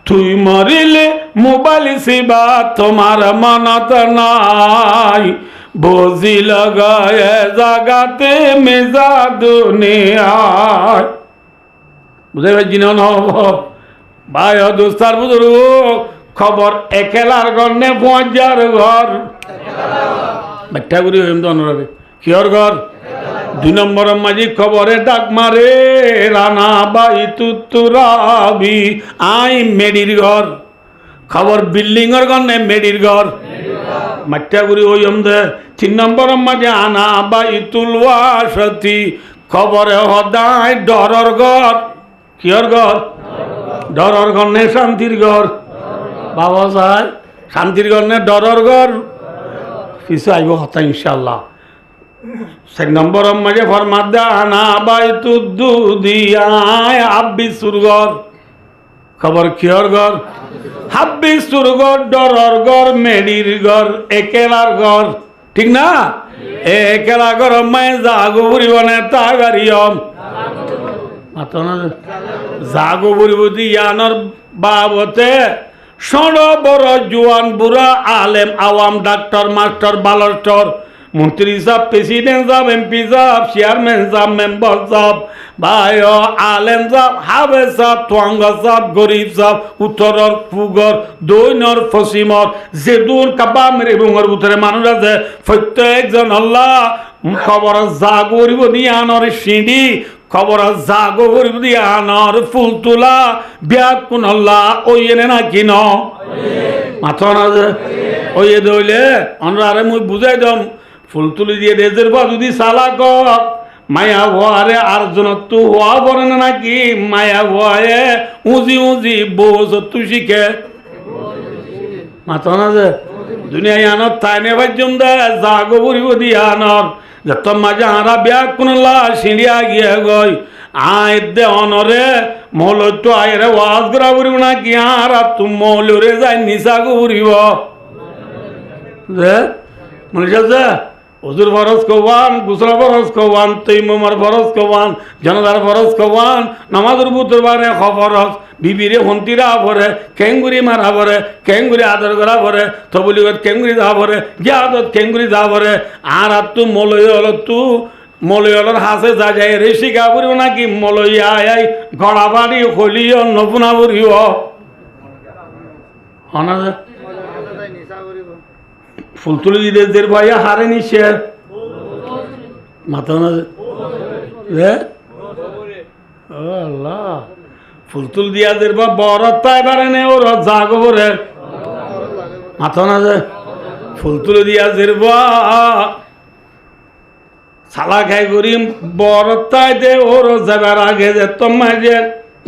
তুই মরিলে মোবাইল সেবা তোমার মনত নাই বুঝিল গয়ে জাগাতে মেজা দুনিয়ায় বুঝে পারছি না ভাই দোস্তার বুঝল খবর একেলার ঘর নে পঞ্চার ঘর ব্যাখ্যা করি অনুরাবে কিহর ঘর 2 নম্বরের মাঝি খবরে ডাক মারে রানা বাই তুতুরাবি আই মেডির ঘর খবর বিল্ডিং এর ঘর নে মেডির ঘর ব্যাখ্যা করি ওই 3 নম্বরের মাঝে আনা বাই তুলওয়াসতি খবরে হদায় ডরর ঘর কিহর ঘর ডরর ঘর নে শান্তির ঘর বাবা সাহেব শান্তির ঘর নে ডরর ঘর পিছু আইব হতা ইনশাল্লাহ 4 নম্বর মাঝে ফরমাদ দে আনা বাইতুদ্দু দিয়ায় আব্বি সুরগর খবর কিয়র ঘর হাব্বি সুরগর ডরর ঘর মেডির ঘর একেলার ঘর ঠিক না একেলা ঘর মাই জাগো বুড়িবনে তাই বাড়িয়ম জাগো বুড়িবুদি ইয়ানর বাবতে ষোড় বড় জুয়ান বুড়া আলেম আওয়াম ডাক্তার মাস্টার বালস্টর মন্ত্রী সাহেব প্রেসিডেন্ট সাহেব এমপি সাহেব চেয়ারম্যান সাহেব মেম্বার সাহেব ভাই আলেম সাহেব হাবে সাহেব তোয়াঙ্গ সাহেব গরিব সাহেব উত্তরর পূগর দৈনর পশ্চিমর যেদুর কাবা মেরে বুঙর ভিতরে মানুষ আছে প্রত্যেকজন আল্লাহ খবর যা গরিব দিয়ানর সিঁড়ি খবর জাগো গরিব দিয়ানর ফুল তোলা ব্যাকুন আল্লাহ ওই এনে না কিন মাথা না যে ওই দইলে আমরা আরে মুই বুঝাই দম ফুল তুলি দিয়ে দেশের বা যদি সালা কর মায়া ভয়ারে আর জনত হওয়া বলে না নাকি মায়া ভয়ে উজি উজি বোঝ তু শিখে মাথা না যে দুনিয়ায় আনর তাইনে ভাইজন দে জাগো গরিব দিয়ানর যত মাঝে আরা ব্যাকুন আল্লাহ সিঁড়িয়া গিয়ে গই আয় দে অনরে মৌল তো আয়রে ওয়াজ করা বুড়িব না কি আর তুম মৌলরে যাই নিশা গুরিব যে মনীষা যে হুজুর ফরজ কওয়ান গুসল ফরজ কওয়ান তৈমুমার ফরজ কওয়ান জনদার ফরজ কওয়ান নামাজের বুতর বারে খবরজ বিবিরে হন্তিরা ভরে কেঙ্গুরি মারা ভরে কেঙ্গুরি আদর করা ভরে তবলিগত কেঙ্গুরি যা ভরে জিয়াদত কেঙ্গুরি যা ভরে আর তু মলয় হল তু মলয়লর হাসে যা যায় রে শিকা পড়িব নাকি মলইয়া আই গড়া বাড়ি হলিও নপুনা পড়িব হনা ফুল তুলি দিদের ভাইয়া হারে নিছে মাথা না আল্লাহ ফুল তুল দিয়া দের বা বড় তাই পারে নে ওর জাগো ভরে মাথা না যে ফুল তুলি দিয়া দের বা সালা খাই করি বড় তাই দে ওর যাবার আগে যে তোমায় যে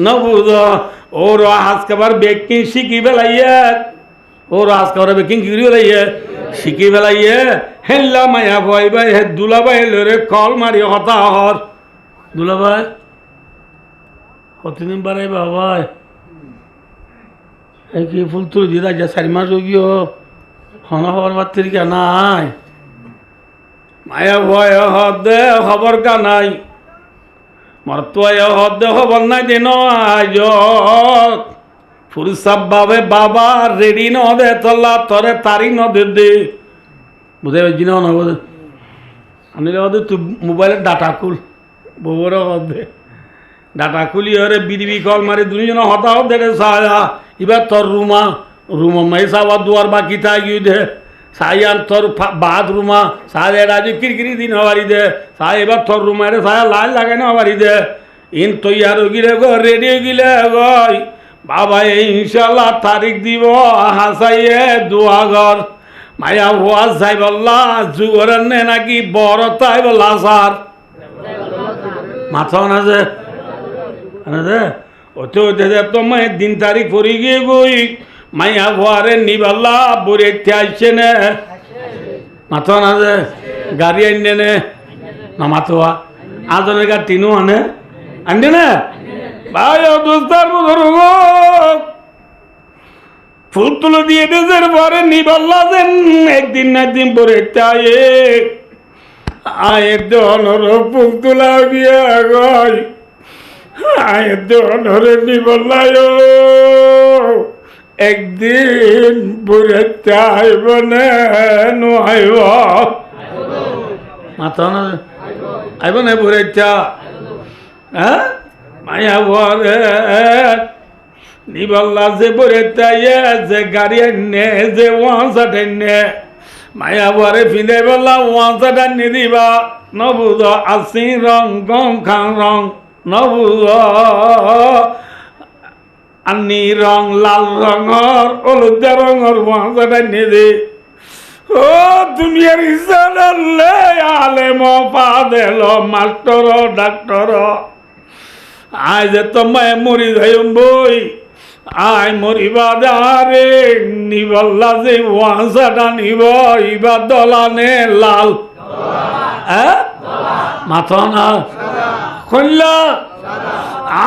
নবুঝ ওর আজকাবার বেকিং শিখি বেলাইয়ে ওর আজকাবার বেকিং কি বেলাইয়ে শিখি বেলাইয়ে হেল্লা মায়া ভাই ভাই হে দুলা ভাই লরে কল মারি হতা হর দুলা ভাই কতদিন বাড়াই বাবা এই কি ফুল তুলে দিয়ে যা 4 মাস হয়ে গিয়ে হনা হবার বাত্তিরিকা নাই মায়া ভয় হদে খবর কা নাই মরতুয়ায় হদে খবর নাই দিন আজ ফুরসাব বাবে বাবা রেডি ন দে তল্লা তরে তারি ন দে দে বুঝে জিনা না বুঝে আনিলে হদে তুই মোবাইলের ডাটা খুল বউর হদে ডাটা খুলি হরে বিডিবি কল মারি দুজন হতা হদ দে সায়া এবার তোর রুমা মাই সাবা দুয়ার বাকি থাই গিয়ে দে সাইয়ান তোর বাদ রুমা সায় রাজি কিরকিরি দিন হবারি দে সায় এবার তোর রুমারে সায়া লাল লাগাই না হবারি দে ইন তৈয়ার গিলে গো রেডি গিলে গই বাবা ইনশাল্লাহ তারিখ দিব হাসাইয়ে দুয়াগর মায়া ওয়াজ যাই বললা যুগরের নে নাকি বড় তাই বললা সার মাথা না যে ওতে ওতে তো মায়ের দিন তারিখ পড়ে গিয়ে গই মাইয়া ভুয়ারে নিবাল্লা বরে আসছে নে মাথা না যে গাড়ি আনলে নে না মাথোয়া আজনের গা তিনও আনে আনলে না ভাই দোস্তার ফুল তুলে দিয়ে দেশের পরে নিবাল্লা যেন একদিন না একদিন পরে আয়ের দনর ফুল তোলা গিয়া গই আয়ের দনরে নিবাল্লায় একদিন পরে আইব নে আইব মাথা না আইব না পরে হ্যাঁ মায়া ভরে নিবাল্লা যে পরে যে গাড়ি আনে যে ওয়ানসাট আনে মায়া ভরে ফিরে বললা ওয়ানসাট আনি দিবা নবুধ আসি রং গং খাং রং নবুধ আনি রং লাল রঙর হলুদা রঙর ওয়ানসাট আনি দে ও দুনিয়ার ইসালে আলেম পাদেল মাস্টর ডাক্তার আজ তোমায় মরি যাই বই আই মরিবা দারে নিবল্লা যে ওয়াসাটা নিব ইবা দলানে লাল মাথা না কইলা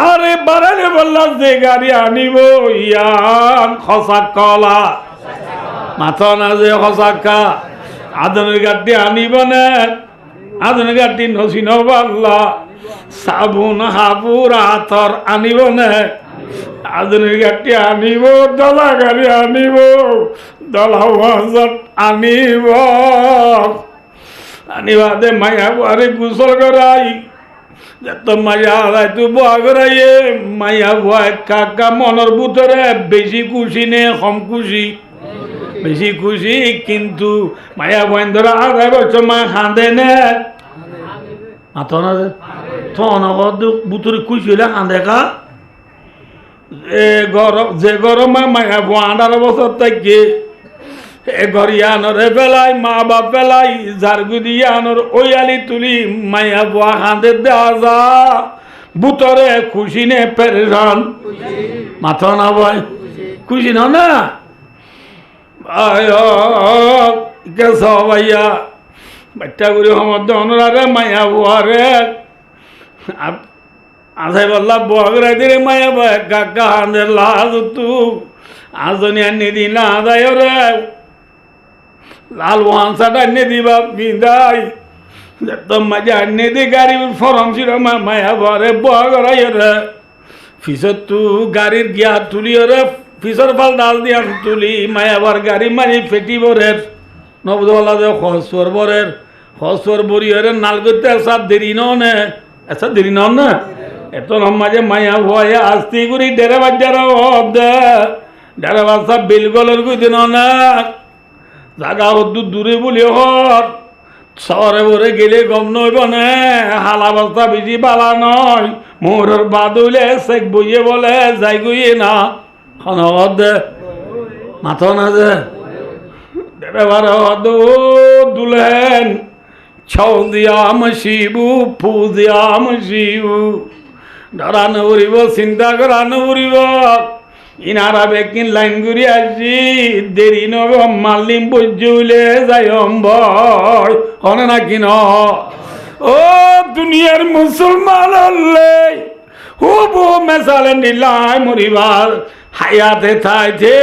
আরে বারানে বললা যে গাড়ি আনিব ইয়ান খসাক কলা মাথা না যে খসাকা আদনের গাড়ি আনিব না আদনের গাড়ি নসিন বাল্লা সাবুন হাবুর আতর আনিব না আদনের গাড়ি আনিব দলা গাড়ি আনিব দলা ওয়াজত আনিব আনিবাদে মায়া আরে গুসল করাই যত মায়া আলাই তু বুয়া করাইয়ে মায়া বুয়া কাকা মনের ভিতরে বেশি খুশি নে কম খুশি বেশি খুশি কিন্তু মায়া বয়েন ধরা আড়াই বছর মা কাঁদে নে মাথা না তো অনগদ ভিতরে খুশি হলে কাঁদে কা যে গরমে মায়া বুয়া 18 বছর থেকে এ গরিয়ানরে পেলাই মা বাপ পেলাই জারগুদিয়ানর ওয়ালি তুলি মায়া বুয়া কাঁদে দেওয়া যা ভিতরে খুশি নে পেরেশান মাথা না বয় খুশি না না গেছ ভাইয়া বাচ্চা করি সমর্থ অনুরারে মায়া বুয়ারে আসাই বললা বুয়া করে দিলে মায়া বুয়া কাকা হাঁদের লাজ তু আজনি আনি দিলা আদায় রে লাল ওয়ানসাটা আনি দিবা বিদায় তো মাঝে আনি দি গাড়ি ফরম ছিল মায়া বুয়ারে বুয়া করাই রে পিছত তু গাড়ির গিয়া তুলি রে পিছর ফাল ডাল দিয়া তুলি মায়াবার গাড়ি মারি ফেটি বরের নবদলা যে হসর বরি হরে নাল করতে এসা দেরি নে এসা দেরি না এত মাঝে মায়া ভয়ে আস্তি করি 1.5 বাজার দে 1.5 বাজা বিলগলের কই দিন না জাগা হদ্দু দূরে বলি হর শহরে বরে গেলে গম নইব না হালা বস্তা বেশি বালা নয় মোহরের বাদুলে শেখ বইয়ে বলে যাই গইয়ে না খনগদ মাথা না যে দেবার দুলেন ছৌ দিয়াম শিবু ফু দিয়াম শিবু ডরানো উড়িব চিন্তা করানো উড়িব ইনারা বেকিন লাইন ঘুরি আসি দেরি নব মালিম বুঝলে যাই ভয় হনে না কিন ও দুনিয়ার মুসলমান হলে হুবু মেসালে নিলাই মরিবার হায়াতে থাইতে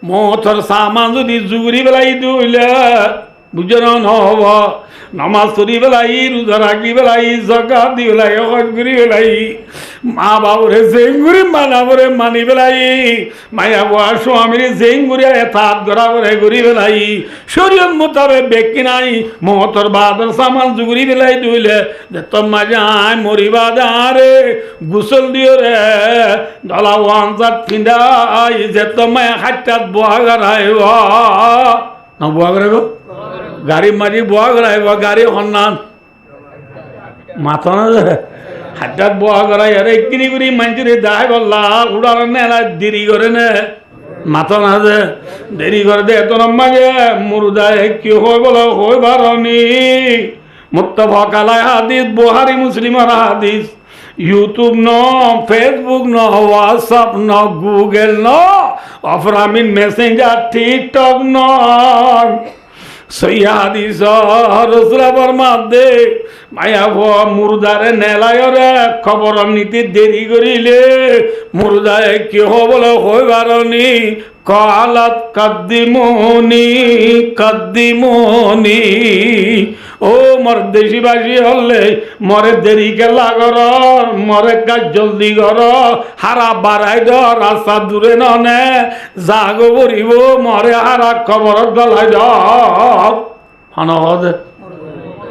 মথর সামান যদি জুগুরি বেলাই দুইলে বুঝে নহব নামাজ পড়ি বেলাই রোজা রাখি বেলাই জকাত দি বেলাই হজ করি বেলাই মা বাবুরে জেঙ্গুরি মানাবরে মানি বেলাই মায়া বুয়া স্বামীর জেঙ্গুরি এতাত গড়া করে ঘুরি বেলাই শরীয়ত মোতাবেক বেকি নাই মহতর বাদর সামান জুগুরি বেলাই দুইলে যে তোমা যায় মরিবা দারে গোসল দিও রে দলা ওয়ানজাত ফিন্দাই যে তোমায় হাট্টাত বুয়া গড়াই না বুয়া করে গো গাড়ি মারি বুয়া গড়াইব গাড়ি হন্নান মাথা না হাট্টাত বুয়া গড়াই আরে কিনি করি মাঞ্জুরি দায় বললা উড়ার নেলা দেরি করে নে মাথা না যে দেরি করে দে এত মাঝে মুরুদায় কি হয় বলো হই বারণি মুত্তাফাক আলাই হাদিস বুখারী মুসলিমের হাদিস ইউটিউব ন ফেসবুক ন হোয়াটসঅ্যাপ ন গুগল ন অফরামিন মেসেঞ্জার টিকটক ন সৈয়াদিস রসুলা ফরমাদে মায়া মুরদারে নেলায়রে খবর নিতে দেরি করিলে মুরদায় কি হবল হইবারনি কালাত কাদ্দিমনি ও মর দেশিবাসী হলে মরে দেরি কেলা কর মরে কাজ জলদি কর হারা বাড়াই দ রাস্তা দূরে ননে জাগ বরিব মরে হারা খবর গলাই দ হনহদে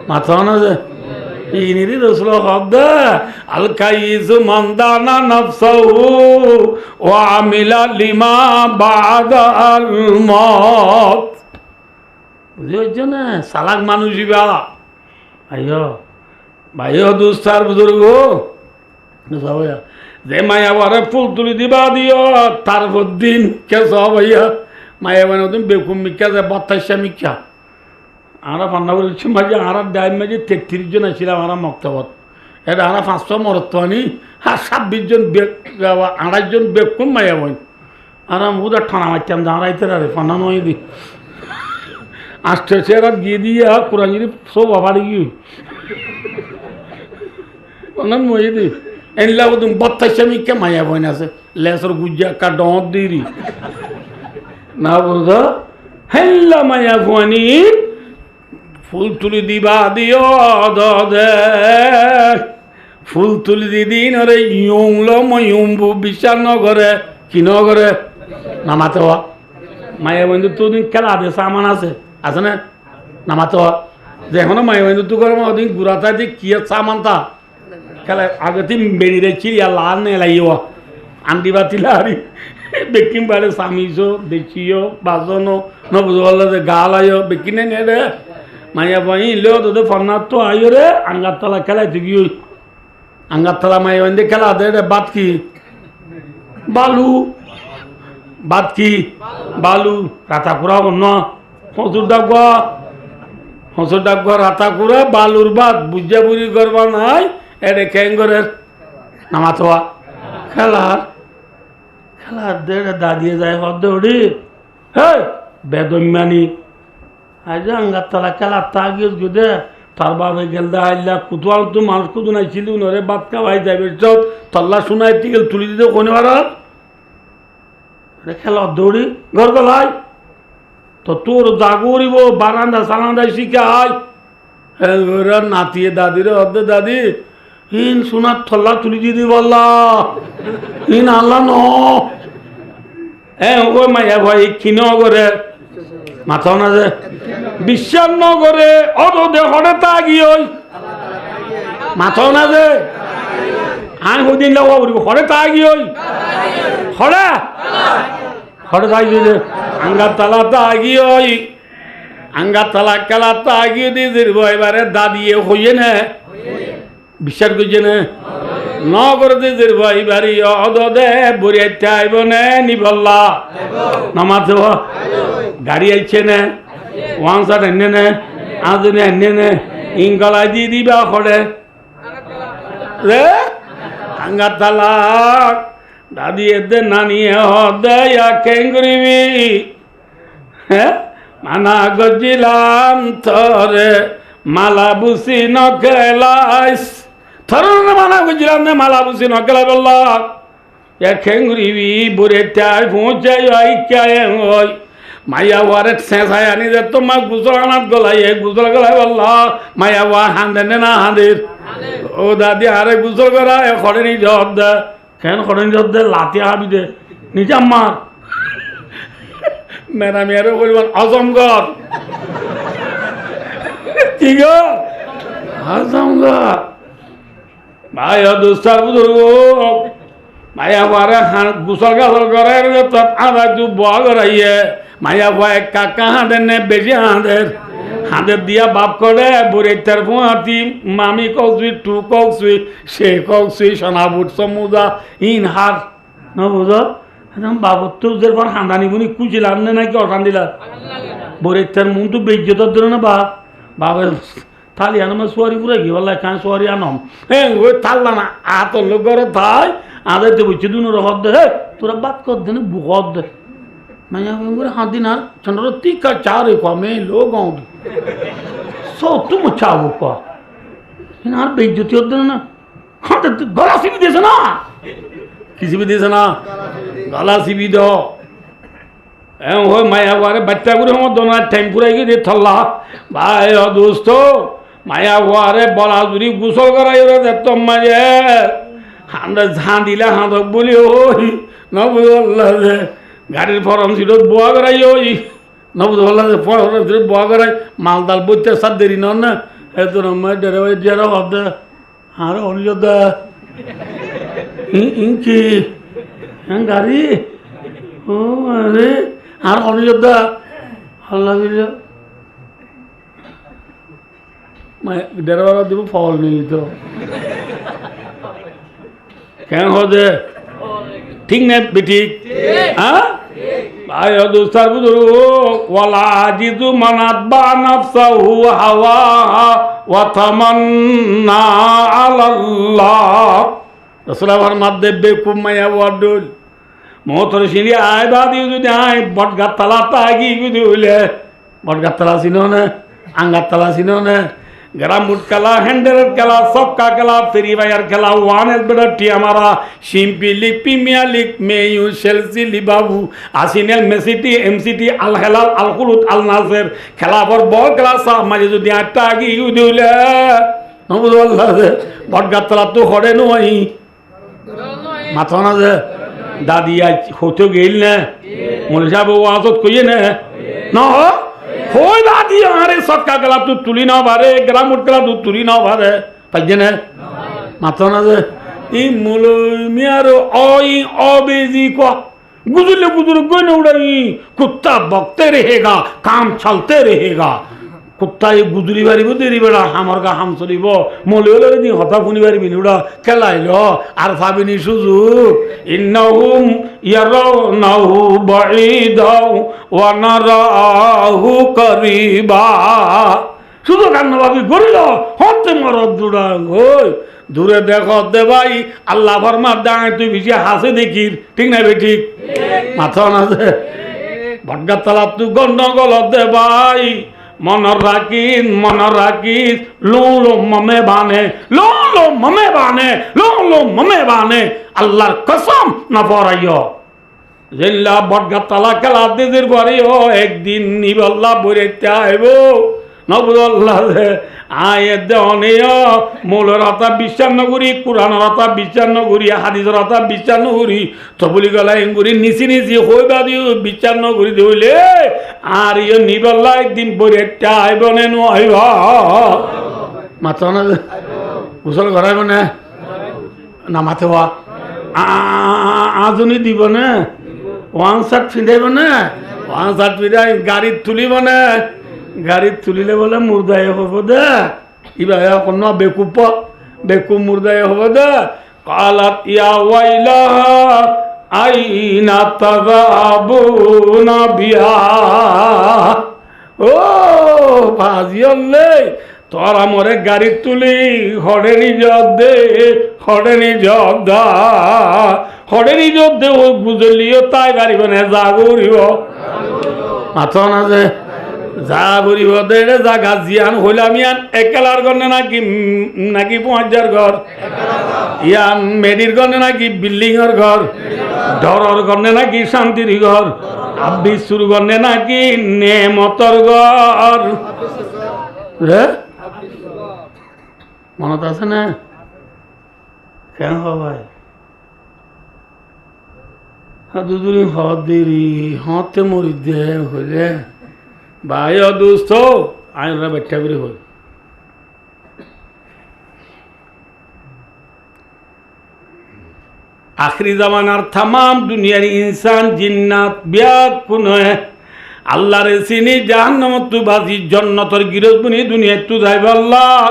মাথা না যে ইনিরি রসুল হদ আল কাইসু মানদানা নফসাহু ওয়া আমিলা লিমা বাদাল মত বুঝছো না সালাক মানুষই বা ভাইও দুস্তার বুজুর্গ যে মায়া বারে ফুল তুলি দিবা দিও তারপর দিন কে সব ভাইয়া মায়া বানে তুমি বেকুম মিক্ষা যে 22 মিক্ষা আমরা পান্না বলছি মাঝে আর ডাইম মাঝে 33 জন আসছিলাম আমরা মক্তবত এটা আমরা 500 মরত্বানি আর 26 জন 28 জন বেকুম মায়া বই আর আমি ওদের ঠানা মারতাম দাঁড়াইতে রে ফানা নয় দি আসতে চেয়ার গিয়ে দিয়ে কোরআন যদি সব আবার গিয়ে মই দি এনলা তুমি বত্তাইছে আমি কে মায়া বইন আছে লেসর গুজ্জা কা ডর দিরি না বুঝো হেল্লা মায়া বনি ফুল তুলি দিবা দিও দে ফুল তুলি দিদিন ওরে ইয়ংল ময়ুম্বু বিশ্বাস নগরে কি নগরে নামাতে হওয়া মায়া বন্ধু তো খেলা আছে সামান আছে না নামাতে হওয়া যে এখনো মায়া বন্ধু তো করে ওদিন ঘুরাতা যে কি সামানটা খেলা আগে তিন বেরিয়ে চিড়িয়া লাল নে লাইও আন্দি বাতিলা আরি বেকিম বাড়ে সামিজো দেখিও বাজনো নবুঝ বললো যে গা লাইও বেকিনে নে রে মায়া বই লো তোদের ফর্নার তো আইও রে আঙ্গারতলা খেলায় তুই গিয়ে আঙ্গারতলা মায়া বন্ধে খেলা দে রে বাদ কি বালু বাদ কি বালু রাতাকুড়া অন্য হসুর ডাক রাতাকুড়া বালুর বাদ বুঝা বুঝি করবা নাই এটা ক্যাঙ্গরের নামাতোয়া খেলার দেড়ে দাঁড়িয়ে যায় হদ্দৌড়ি হ্যাঁ বেদম্যানি আজ আঙ্গারতলা খেলার তা গিয়ে গুদে তার বাবে গেল আইলা কুতুয়াল তো মানুষ কুতু নাইছিল নরে বাদ খাওয়াই যাবে সব তল্লা শোনাই টিকেল তুলি দিতে কোনে বারাত খেলা দৌড়ি ঘর গলাই তো তোর জাগরিব বারান্দা সালান্দা শিখাই নাতিয়ে দাদিরে অর্ধে দাদি হিন সোনার থল্লা তুলি দিদি বললা হিন আল্লাহ ন ও মাইয়া ভাই ক্ষীণ করে মাথাও না যে বিশ্বাস নগরে অত দেহরে তা গিয়ে মাথাও না যে আই হদিন লগা করিব হরে তা গিয়ে হরে হরে তাই দিলে আঙ্গার তালা তা গিয়ে আঙ্গার তালা খেলা তা গিয়ে দিয়ে দিব এবারে দাদিয়ে হইয়ে না বিশ্বাস করছে না ন করে দিয়ে দিব এবারে অদ দে বরিয়াইতে আইব নে নিবল্লা নামাতে গাড়ি আইছে না ওয়ান সার এনে নে আজনে এনে নে ইংগলাই দিয়ে দিবা হরে রে আঙ্গার তালা দাদি এদের নানিয়ে হদয়া কেঙ্গরিবি হ্যাঁ মানা গজিলাম থরে মালা বুসি নকেলাইস থর মানা গজিলাম নে মালা বুসি নকেলাই বললা এ কেঙ্গরিবি বুড়ে টাই পৌঁছাই আই ক্যায় ওই মাইয়া ওয়ারে শেষায় আনি যে তোমার গুজল আনাত গলাই গুজল গলাই বললা মাইয়া ওয়া হাঁদে না হাঁদের ও দাদি আরে গুজল করা এ খড়ে নি জব দে কেন খড়ে জব দে লাতি হাবি দে নিজে আমার মেরা মেয়েরও বলবেন আজমগর কি গো আজমগর ভাই দুস্তার বুজুর্গ মায়া বারে গুসল গাছল করে আধা তু বয়া করাইয়ে মায়া ভয় কাকা হাঁদের নে বেশি হাঁদের দিয়া বাপ করে বুড়েটার ফুঁয়াতি মামি কৌসুই টু কৌসুই সে কৌসুই সোনাবুট সমুদা ইন হার ন বুঝ বাবুর তো ওদের পর হাঁদানি বুনি কুচিলাম না নাকি অটান দিলাম বুড়েটার মন তো বেজ্জতর দিল না বাবার থালি আনম সোয়ারি পুরে গিয়ে বললাই কাঁ সোয়ারি আনম হ্যাঁ ওই থাকলা না আতর লোক ঘরে থাই আদাইতে বলছি দুনো হদ দে হে তোরা বাদ কর দে না বুকদ দে মাইয়া করে হাত দিন আর চন্দ্র তিকা চারে কমে লোক আউট সব তুম চাবো ক আর বেজ্জতি হদ না হ্যাঁ গলা সিবি দিয়েছে না কি সিবি দিয়েছে না গলা সিবি দ হ্যাঁ ওই মায়া বারে বাচ্চা করে আমার দোনার টাইম পুরাই গিয়ে দিয়ে থল্লা ভাই দোস্ত মায়া বারে বলা জুড়ি গুসল করাই ওরা দেখতো মাঝে হাঁদা ঝাঁ দিলে হাঁদক বলি ওই নবুজ বললা যে গাড়ির ফরম ছিল বোয়া করাই ওই নবুজ বললা যে ফরম ছিল বোয়া করাই মালদাল বইতে সার দেরি নন না এত নম্বর ডেরে ওই ডেরা হদে আর অনিযোদ্ধা কি হ্যাঁ গাড়ি ও আরে আর অনিযোদ্ধা আল্লাহ ডেরা বাবা দিব ফল নেই তো কেন হদে ঠিক না বেঠিক হ্যাঁ ভাই দোস্তার বুঝুর্গ ওয়ালা আজিজু মানাত বা নাফসাহু হাওয়া ওয়া তামান্না আলাল্লাহ রাসূলুল্লাহ ফরমাতে বেকুব মায়া ওয়াদুল মতর সিঁড়ি আয় বাদি যদি আয় বটগার তালা তাগি যদি হইলে বটগার তালা চিনো না আঙ্গার তালা চিনো না গ্রাম বুট খেলা হ্যান্ডেলের খেলা সবকা খেলা ফেরি বাইয়ার খেলা ওয়ান এস বেটার টিয়া মারা সিম্পি লিগ প্রিমিয়ার লিগ মেয়ু চেলসি লিবাবু আসিনেল মেসিটি এমসিটি আল হেলাল আল কুলুত আল নাসের খেলা পর বল খেলা সাহ মাঝে যদি আটটা আগি যদি হইলে নবুল্লাহ বটগার তালা তো হরে নই মাথা না যে দাদি আজ হতে গেল না মনে সাহেব ও আজত কইয়ে না হই দাদি আরে সটকা গেলা তুই তুলি না পারে গ্রাম উঠ গেলা তুই তুলি না পারে পাইছে না মাথা না যে এই মিয়ার অবেজি ক गुजरले बुजुर्ग कोई न उड़ाई कुत्ता बकते रहेगा काम चलते रहेगा कुत्ता ये गुजरी बारी देरी बेड़ा हमार का हम चलिब मले हले दी हता फुनी बारी बिनुड़ा खेलाइलो আর পাবিনি সুযোগ ইন্নাহুম ইয়ারাউনাহু বাঈদাও ওয়া নারাহু করিবা সুযোগ আন্না ভাবি গরিল হতে মরদ জুড়া ওই দূরে দেখো দে ভাই আল্লাহ ফরমার দাঁড়ায় তুই বেশি হাসে দেখির ঠিক না ভাই ঠিক মাথা না দে ভটগার তালা তুই গন্ডগোল দে ভাই মনৰ ৰাখিস লো মমে বানে আল্লাহর কসম না পড়াইও জেল্লা বটগার তালা খেলা দিদির পরেও একদিন নিবল্লা বইতে আইব নবুল্লাহ আয় দেওয়া মৌলের হতা বিশ্বাস নগরী কোরআনের হতা বিশ্বাস নগরী হাদিসের হতা বিশ্বাস নগরী তবুলি গলা এঙ্গুরি নিচি হইবা দিও বিশ্বাস নগরী দিলে আর ইয়ে নিবল্লা একদিন বইটা আইব নে নইব মাথা না গোসল করাইব না না মাথে হওয়া আজনী দিব না ওয়ান শার্ট ফিঁদাইব না ওয়ান শার্ট ফিঁদাই গাড়িত তুলিব না গাড়িত তুলিলে বলে মুর্দায় হব দে ইবা কোন বেকুপ মুর্দায় হব দে কালাত ইয়া ওয়াইলা আইনা তাযাবুনা বিহা ও ভাজিয়লে তোরা মরে গাড়িত তুলি হড়েনি জগ দে ও বুঝলিও তাই গাড়ি বনে যা করিব মাথা না যে যা বলিব দে জাগা জিয়ান হইলাম ইয়ান একেলার গণে নাকি ৫,০০০ ঘর ইয়ান মেডির গণে নাকি বিল্ডিংয়ের ঘর ডরর গণে নাকি শান্তির ঘর আব্বিসুর গণে নাকি নেমতর ঘর মনত আছে না কেন ভাই দুদুরি হদেরি হতে মরি দে হইলে ভাই দোস্ত আইনরা ব্যাখ্যা করে হই আখরি জামানার তামাম দুনিয়ার ইনসান জিন্নাত ব্যাকুন আল্লাহর চিনি জাহান্নামত তু বাজি জন্নতর গিরজ বুনি দুনিয়া তু যাইব আল্লাহ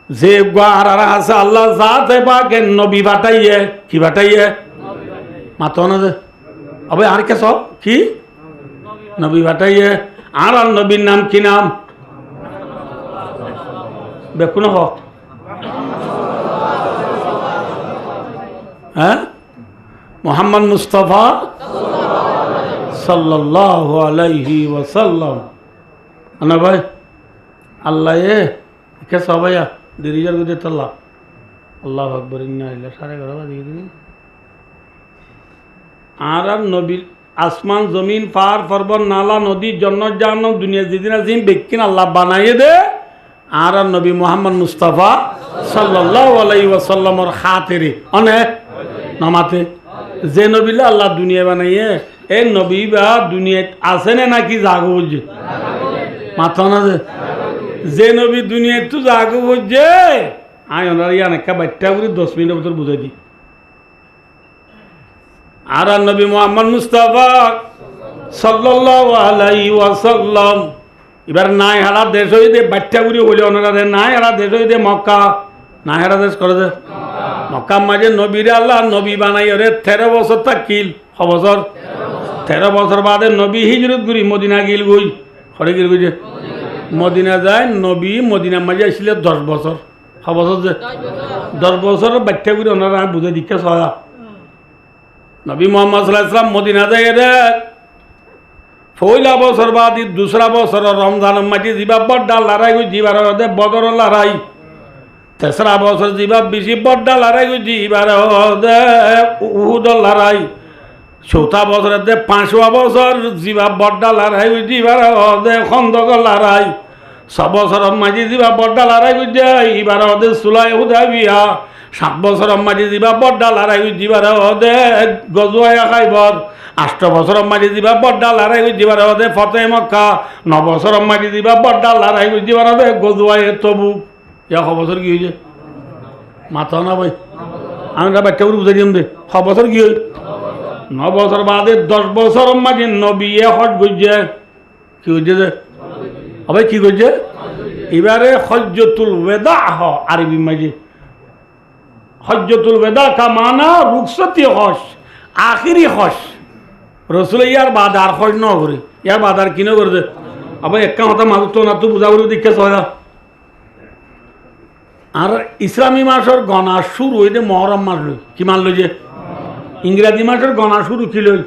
যে গার আছে আল্লাহ জাতে পাকে নবী বাটাইয়ে কি বাটাইয়ে মাতো না যে আবে আর কে সব কি নবী বাটাইয়ে আর নবীর নাম কি নাম বেকুন হ হ্যাঁ মোহাম্মদ মুস্তাফা সাল্লাল্লাহু আলাইহি ওয়াসাল্লাম আনা ভাই আল্লাহ কে সবাইয়া দিরিজার গুদে তাল্লাহ আল্লাহু আকবার ইন্না লিল্লাহি 11:30 বাজে দিন আর নবী আসমান জমিন পার পর্বত নালা নদী জন্নত জাহান্নাম দুনিয়া যেদিন আজিম বেকিন আল্লাহ বানাইয়ে দে আর নবী মোহাম্মদ মুস্তাফা সাল্লাল্লাহু আলাইহি ওয়াসাল্লামর খাতিরে অনেক নামাতে যে নবীলা আল্লাহ দুনিয়া বানাইয়ে এই নবী বা দুনিয়াত আছে না নাকি জাগো বুঝে মাথা না যে নবী দুনিয়াত তো জাগো বুঝে আয় ওনার ইয়ান একটা বাচ্চা করে 10 মিনিটের ভিতর বুঝাই দিই আর নবী মোহাম্মদ মুস্তাফা সাল্লাল্লাহু আলাইহি ওয়াসাল্লাম এবার নাই হারা দেশ হইতে বাচ্চা গুলি হইলে ওনারা নাই হারা দেশ হইতে মক্কা নাই হারা দেশ করে দে মক্কা মাঝে নবীরে আল্লাহ নবী বানাই রে 13 বছর থাকিল 6 বছর 13 বছর বাদে নবী হিজরত করি মদিনা গিল গই খড়ে গিল গই মদিনা যায় নবী মদিনা মাঝে আসলে 10 বছর 6 বছর যে 10 বছর বাচ্চা গুলি ওনারা বুঝে দিকে সয়া নবী মোহাম্মদ সাল্লাল্লাহু আলাইহি ওয়াসাল্লাম মদিনা যায় রে পয়লা বছর বাদ দুসরা বছর রমজান মাটি যা বড় লড়াই জীবার বদর লড়াই তেসরা বছর যা বেশি বড় লড়াই জীবার উহুদ লড়াই চৌথা বছরের 5 বছর যা বড় লড়াই জীবার খন্দক লড়াই 6 বছরের মাঝে যা বড় লড়াই এবার সুলাই হুদাইবিয়া 7 বছরের মাঝে যা বড় লড়াই জীবার গজওয়া খাইবর 8 বছরের মাঝে যা বড় লড়াই জীবার ফতে মক্কা 9 বছরের মাঝে যা বড় লড়াই জীবার গজওয়া তবুক 1 বছর কি হয়েছে মাথা না ভাই আমি বাচ্চা বুঝাই দিম দে 6 বছর কি হয় 9 বছর বাদে 10 বছরের মাঝে নবী হজ গইছে কি হয়েছে যে আবার কি করছে এবারে হজ্জতুল ওয়েদা আরবি মাঝে হজ্জতুল ওয়েদা কা মানা রুখসতি হজ আখিরি হজ রসুল ইয়ার বাদ আর হজ ন করে ইয়ার বাদ আর কিনে করে আবার একটা কথা মানুষ তো না তো বুঝা করে দেখে সয়া আর ইসলামী মাসের গণা শুরু হইতে মহরম মাস লই কি মান লই যে ইংরাজি মাসের গণা শুরু কি লই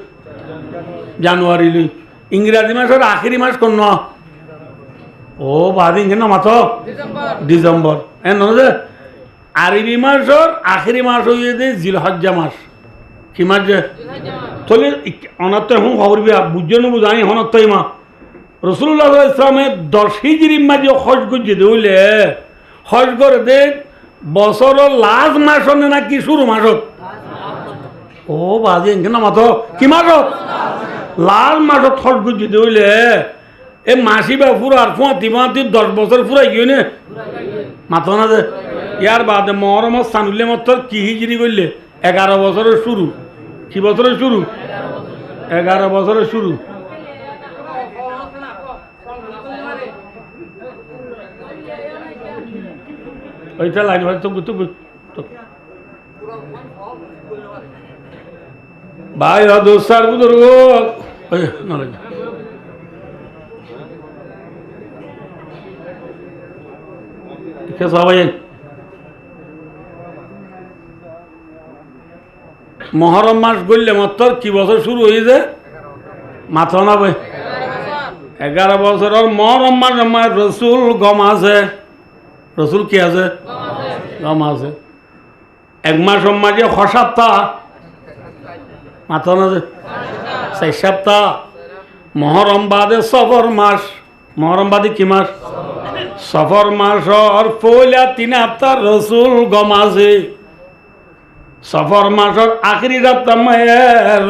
জানুয়ারি লই ইংরাজি মাসের আখিরি মাস কোন ও বাদি না মাত্র ডিসেম্বর যে আরবি মাসের আখিরি মাস হয়ে যে জিলহজ্জা মাস কি মাস যে তাহলে অনাত্ম এখন খবর বিয়া বুঝছেন বুঝাই হনত্ব মা রসুল্লাহ ইসলামের 10 হিজরি মাঝে হজ করছে হইলে হজ করে দে বছরের লাস্ট মাস নাকি শুরু মাসত ও বাদি না মাত্র কি মাসত লাস্ট মাসত হজ করছে হইলে এ মাসি বা ফুরার 10 বছর ফুরাই গিয়ে নে মাথা না যে ইয়ার বাদে মহরমত সানুল্লে মত কি হিজরি করলে 11 বছরের শুরু কি বছরের শুরু 11 বছরের শুরু ওইটা লাইন ভাই তো ভাই দোস্তার বুজুর্গ না লাগে সবাই মহরম মাস গড়লে মাত্র কি বছর শুরু হয়েছে মাথা না ভাই 11 বছরের মহরম মাস আমার রসুল গম আছে রসুল কি আছে গম আছে 1 মাস মাঝে 6 সপ্তাহ মাথা না যে 4 সপ্তাহ মহরম বাদে সফর মাস মহরম বাদে কি মাস সফর মাসর পয়লা 3 সপ্তাহ রসুল গম আছে সফর মাসর আখরি সপ্তাহ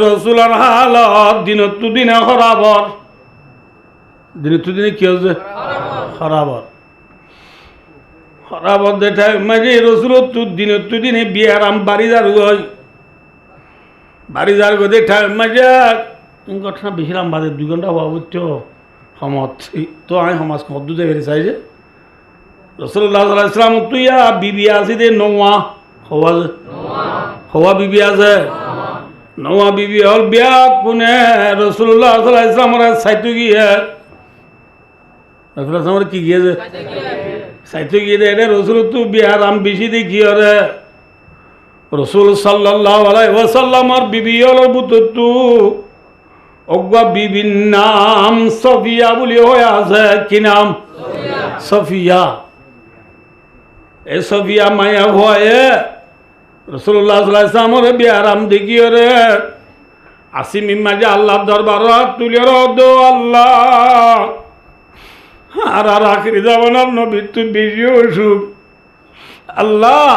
রসুলের হালত দিনত দিনে খরাবর দিনত দিনে কি হচ্ছে খরাবর খরাবর দেখায় মাঝে রসুল দিনত দিনে বিয়ারাম বাড়িদার গই বাড়িদার গই দেখায় মাঝে ঘটনা বেশিরাম বাদে 2 ঘন্টা হওয়া বুঝছো সমত তো আমি সমাজ মদ্দুতে বেড়ে চাই যে রসুল্লাহ ইসলাম তুইয়া বিবি আসি দে নৌয়া হওয়া বিবি আছে নৌয়া বিবি হল বিয়া কোনে রসুল্লাহ ইসলামের সাইতে গিয়ে রসুল্লাহ ইসলামের কি গিয়েছে সাইতে গিয়ে রে রসুল তু বিয়ার আম বেশি দেখি রে রসুল সাল্লাল্লাহু আলাইহি ওয়াসাল্লামের বিবি হল বুতু অজ্ঞা বিবির নাম সফিয়া বলি হয়ে আছে কি নাম সফিয়া এ সফিয়া মায়া ভয়ে রসুল্লাহ সাল্লাল্লাহু আলাইহি বিয়ারাম দেখিও রে আসিমি মাঝে আল্লাহ দরবার তুলে দো আল্লাহ আর আখিরি জামানার নবী তুই বেশি অসুখ আল্লাহ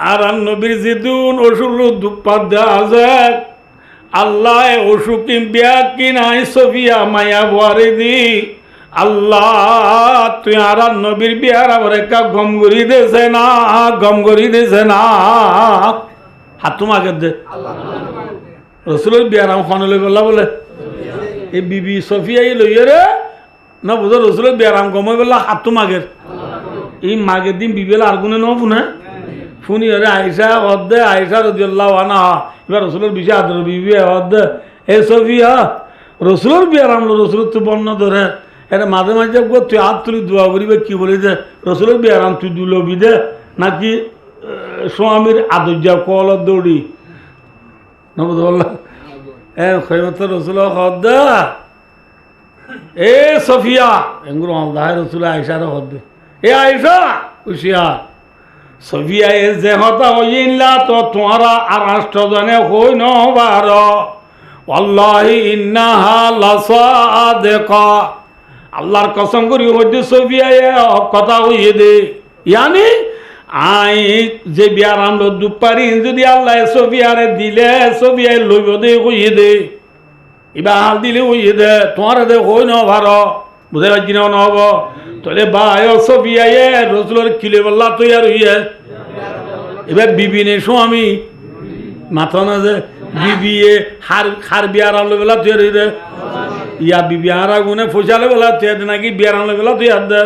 আর নবীর যেদিন অসুখ দুপাত দেওয়া যায় আল্লাহ অসুখ বিয়া কি নাই সফিয়া মায়া ভরে দি আল্লাহ তুই আর নবীর বিয়ার আবার একটা গম করি দেছে না গম করি দেছে না হাত তোমাকে দে রসুলের বিয়ার আম খনলে বললা বলে এই বিবি সফিয়া লইয়ে রে না বুঝো রসুলের বিয়ার আম গম বললা হাত তোমাকের এই মাগের দিন বিবেলা আর গুনে ন শুনে শুনি রে আইসা অর্ধে আইসা রাদিয়াল্লাহু আনহা এবার রসুলের বিষয় আদর বিবি অর্ধে এ সফিয়া রসুলের বিয়ার আমলো রসুলের তো বর্ণ ধরে এটা মাঝে মাঝে তুই হাত তুলি দোয়া করিবে কি বলি যে রসুলের বিয়ারাম তুই দুলবি দে নাকি স্বামীর আদর্যা কল দৌড়ি নবুল্লাহ খৈমত রসুল হদ এ সফিয়া এগুলো আল্লাহ রসুল আয়সার হদ এ আয়সা হুশিয়ার সফিয়া এ যে হতা হইলা তো তোমারা আর রাষ্ট্রজনে হই নবার আল্লাহি ইন্নাহা লাসাদিকা আল্লাহর কসম করি হইতে সফিয়া এ কথা হইয়ে দে ইয়ানি আই যে বিয়ার আনলো দুপারি যদি আল্লাহ সফিয়ারে দিলে সফিয়ায় লইব দে হইয়ে দে এবার হাল দিলে হইয়ে দে তোমার দে হই ন ভার বুঝে পারছি না নহব তাহলে বায় সফিয়ায় রসুলের কিলে বললা তৈয়ার হইয়ে এবার বিবিনে স্বামী মাথা না যে বিবিয়ে হার বিয়ার আনলো বেলা তৈয়ার হয়ে দে ইয়া বিবি হারা গুনে ফসালে বেলা তৈয়ার দে নাকি বিয়ার আনলো বেলা তৈয়ার দে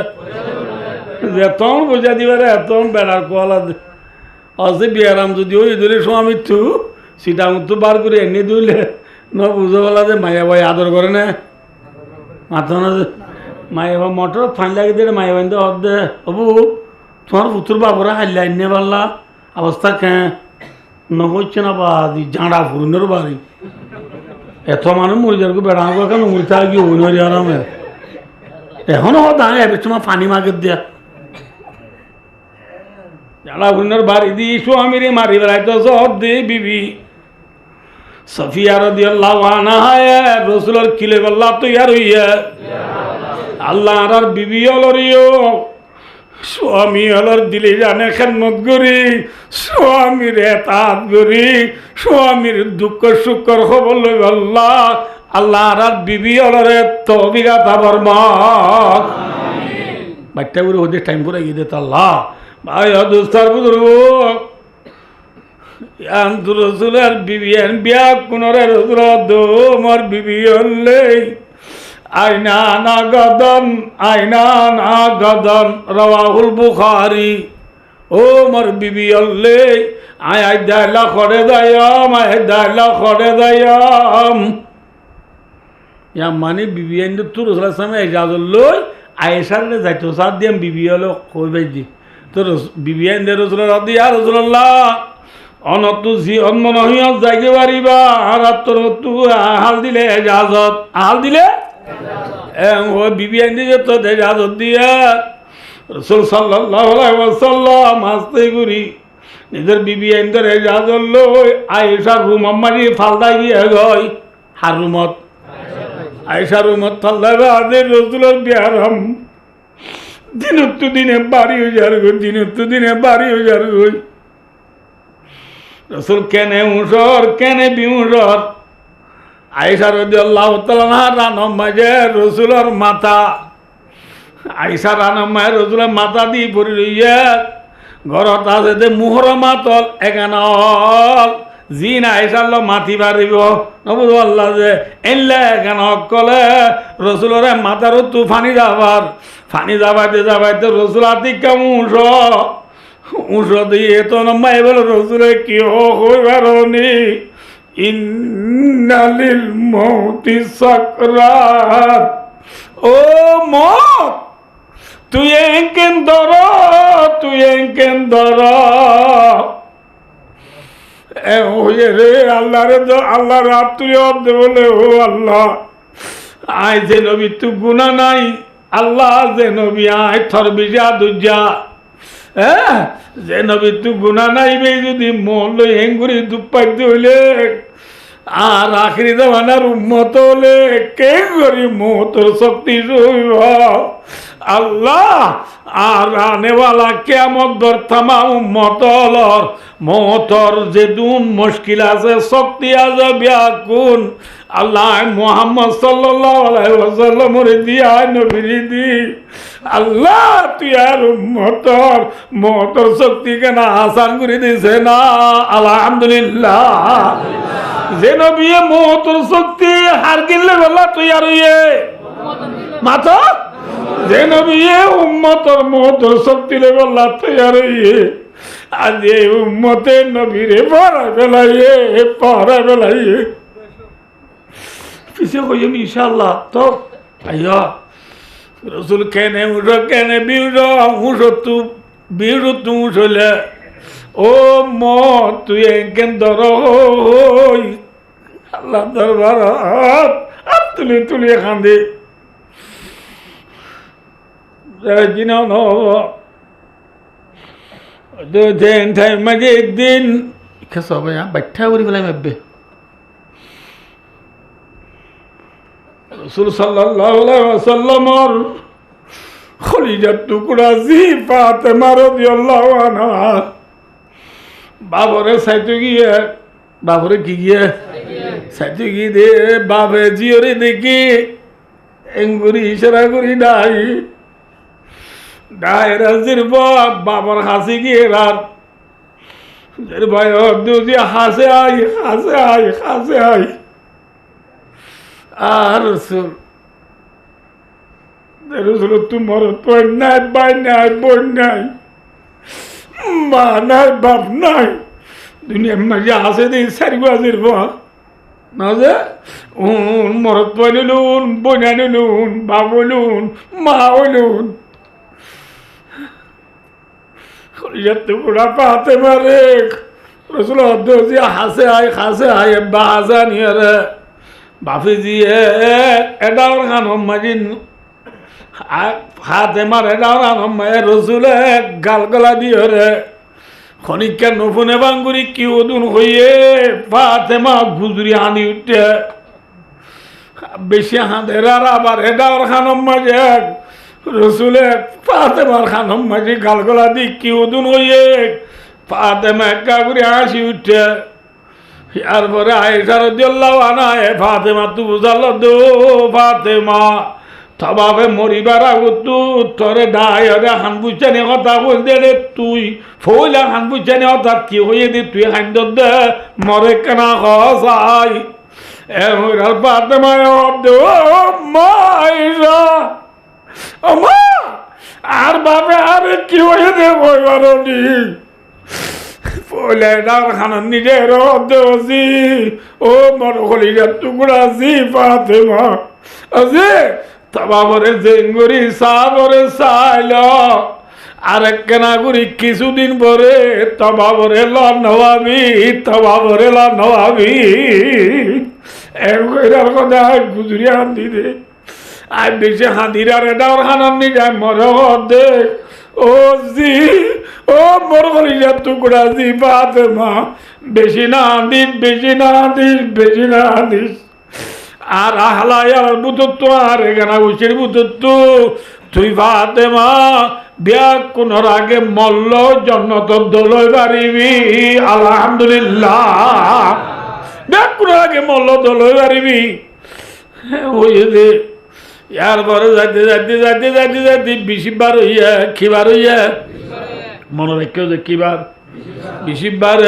এতন বোঝা দিবারে এতন বেড়ার কোয়ালা আছে বিয়ারাম যদি ওই ধরে স্বামী তু সীতা তো বার করে এনে দিলে ন বুঝো বলা যে মায়া ভাই আদর করে না মাথা না যে মায়া ভাই মোটর ফাইন লাগে দিলে মায়া ভাই তো দে হবু তোমার পুতুর বাবুরা হাইলা এনে পারলা অবস্থা কে নহচ্ছে না বা জাঁড়া ফুরুনের বাড়ি এত মানুষ মরে যার বেড়া কেন মরিতে গিয়ে ওই নয় আরামে এখনো দাঁড়িয়ে এবার তোমার পানি মাগের দেয়া জালা হুনার বাড়ি দি স্বামীর মারি বেড়াইতো সব দে বিবি সফিয়া রাদিয়াল্লাহু আনহা রাসূলের কিলে বল্লা তৈয়ার হইয়া আল্লাহ আর বিবি অলরিও স্বামী অলর দিলে জানে খেদমত করি স্বামীর এতাত করি স্বামীর দুঃখ সুখ খবর লই আল্লাহ আল্লাহ আর বিবি অলরে তৌবিগাতা বর্মা বাচ্চা করে ওদের টাইম করে গিয়ে দিত আল্লাহ ভাই অদুস্তার বুজুর্গ রসুলের বিবি বিয়া কোনরে রসুল দোমর বিবি হলে আইনা না গদন রাওয়াহুল বুখারী ও মোর বিবি হলে আয় দাইলা খড়ে দায়াম ইয়া মানে বিবি আইন তো রসুলের সামনে এজাজত লই আয়েশার যাইতো সাত দিয়াম বিবি হলো কই বাইজি তো বিবি আইন দে রসুলের দিয়া রসুল্লাহ অনত জি অন্মনহিয়ত যাইতে পারিবা আর তোর তু হাল দিলে এজাজত হাল দিলে ও বিবি আইন দিয়ে তো এজাজত দিয়া রসুল সাল্লাল্লাহু আলাইহি ওয়াসাল্লাম আসতে করি নিজের বিবি আইন ধরে এজাজত লই আয়েশার রুম মারি ফালদা গিয়ে গই হার রুমত আয়েশার রুমত ফালদা আদের রসুলের বিয়ারাম দিনত দিনে বাড়ি হয়ে যার গই দিনত দিনে বাড়ি হয়ে যার গই রসুল কেনে উসর কেনে বিউসর আয়েশা রাদিয়াল্লাহু তাআলা রানম মাঝে রসুলের মাথা আয়েশা রানম মাঝে রসুলের মাথা দি পড়ি রইয়া ঘরত আছে যে মুহরমাতল এগানল জিন আয়েশার মাথি বাড়িব নবুজ আল্লাহ যে এনলে এগান কলে রসুলরে মাথার তু ফানি যাবাইতে রসুল আতি কেমন উঁস দিয়ে তো নম্মাই বলো রসুলে কি হইবারনি ইন্নালিল মৌতি সাকরাত ও মত তুই এঁকেন ধর রে আল্লাহ রে আল্লাহ রাত তুই অর্ধে বলে ও আল্লাহ আয় যে নবী তু গুণা নাই আল্লাহ যে নবী আয় থর বিজা দুজা হ্যাঁ যে নবী তু গুণা নাইবে যদি মন লই হেঙ্গুরি দুপাইতে হইলে আর আখরি জামানার উম্মত হলে কে করি মোহতর শক্তি সইব আল্লাহ আর আনেওয়ালা কেমন দর্থামা উম্মত হলর মোহতর যে দুন মুশকিল আছে শক্তি আছে ব্যাকুন আল্লাহ মুহাম্মদ সাল্লাল্লাহু আলাইহি ওয়াসাল্লামের দিয়া নবীর দি আল্লাহ তুই আর উম্মতর মোহতর শক্তি কেন আসান করে দিছে না আলহামদুলিল্লাহ যে নবী মোহতর শক্তি হার কিনলে বললা তুই আর মাথা যে নবী উম্মতর মোহতর শক্তি লে বললা তুই আর আজ এই উম্মতের নবীরে পড়ায় বেলাইয়ে পিছিয়ে কইম ইনশাআল্লাহ তো আইয়া রসুল কেনে উঠো কেনে বিউর উঠো তু বিউর তু উঠলে ও ম তুই একেন ধর আল্লাহ দরবার তুলি তুলি কান্দে মাঝে একদিন সবাই বাচ্চা করি ফেলাই মারবে রাসূল সাল্লাল্লাহু আলাইহি ওয়াসাল্লামর খলিজার টুকরা জি ফাতেমা রাদিয়াল্লাহু আনহা বাবরে সাইতে গিয়ে বাবরে কি গিয়ে সাইতে গিয়ে দে বাবে জিওরে দেখি এঙ্গুরি ইশারা করি নাই ডায়রাজির বাবার হাসি গিয়ে রাত ভাই দুজি হাসে আই হাসে আই হাসে আই আর রসুল রসুল তোমার তো নাই বাই নাই বোন নাই মা নাই বাপ নাই দুনিয়ার মাঝে হাসে দিই সারি বাজির না যে মরত বলিলুন বোনা নিলুন বাপ হলুন মা হলুন টুকরা পাতে মারে রসুল দুজি হাসে আই বাজা নিয়ে রে বাপি জিয়ে এডাওর খান মাজিন হাতে মারে এডাওর খান মায়ের রসুলে গাল গলা দিয়ে রে খনিকা নফুনে বাঙ্গুরি কি ওদুন হইয়ে ফাতেমা গুজরি হানি উঠে বেশি হাঁদের আর আবার এডাওর খান মাঝে রসুলে ফাতেমার খান মাঝে গাল গলা দি কি ওদুন হইয়ে ফাতেমা একা করে হাসি উঠে এরপরে আয়েশা রাদিয়াল্লাহু আনহা ফাতেমা তু বুঝাল দো ফাতেমা তবাবে মরিবার আগত তোরে ডায়রে হান বুঝানি কথা বলতে রে তুই ফইলা হান বুঝানি অর্থাৎ কি হয়ে দে তুই হান দে মরে কেনা হসাই এমরাল ফাতেমা দো মাইরা আমা আর বাবে আর কি হয়ে দে বইবারনি নিজের জি ও মর খলিজার টুকরা জি ফাতেমা আজি তবাবরে জেঙ্গুরি সাবরে সাইল আর কেনা করি কিছুদিন পরে তবাবরে ল নবাবি এর কথা গুজরি হান্দি দে আর বেশি হাঁদির আর এটার হানান নি যায় মর দেখ ও জি ও মোর খলিজার টুকরা জি ফাতেমা বেশি না দিস আর আহলায়ার বুতত্ব আর এখানে উচির বুতত্ব তুই ফাতেমা বিয়া কোনর আগে মল্ল জন্নত দলই পারিবি আলহামদুলিল্লাহ বিয়া কোনর আগে মল্ল দলই পারিবি ওই যে ইয়ার পরে যাইতে বিশিবার হইয়া খিবার হইয়া মনে রেখেও যে কিবার বিশিবার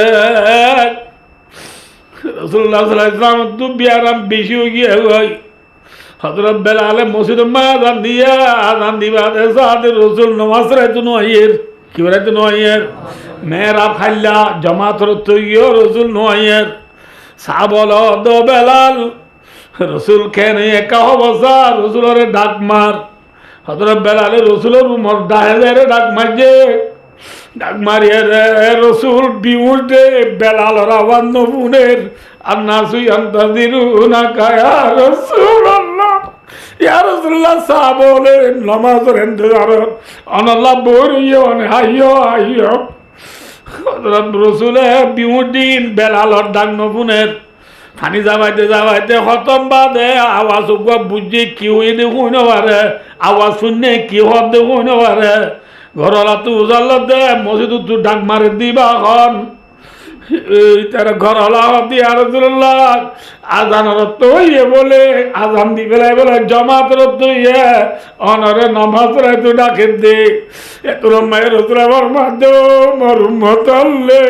রাসূলুল্লাহ সাল্লাল্লাহু আলাইহি ওয়াসাল্লাম তো বিয়ারাম বেশি হয়ে গিয়ে হয় হযরত বেলালে মসজিদে আযান দিবা সাথে রাসূল নামাজ রাইতো নয়ের কি রাইতো নয়ের মেহরাব খাইলা জামাত রতইও রাসূল নয়ের সাবল দো বেলাল রসুল খেয়ে একা অবস্থা রসুলের ডাক মার হযরত বেলালে রসুলের উমর ডাহেরে ডাক মারছে ডাক মারিয়ে রে রসুল বিউটে বেলালর আওয়াজ নবুনের আর নাসুই আন্তাজিরুনা কায়া রাসূলুল্লাহ ইয়া রাসূলুল্লাহ সাহাবলে নামাজের ইন্তজার আনাল্লাহ বরিও হাইয়ো হযরত রসুলে বিউটিন বেলালর ডাক নবুনের পানি যাবাইতে খতম বাদে আওয়াজ বুঝে কি হয়ে দেখুন পারে আওয়াজ শুনে কি হব দেখুন পারে ঘরলা তু উজাল দে মসজিদ তু ডাক মারে দিবা এখন তারা ঘরলা দিয়া রাসূলুল্লাহ আজানের তৈয়ে বলে আজান দি বেলায় বলে জমাত তৈয়ে অনরে নামাজ রাইতো ডাকে দে এত মায়ের রসুল আমার মাধ্যম মরুমতল্লে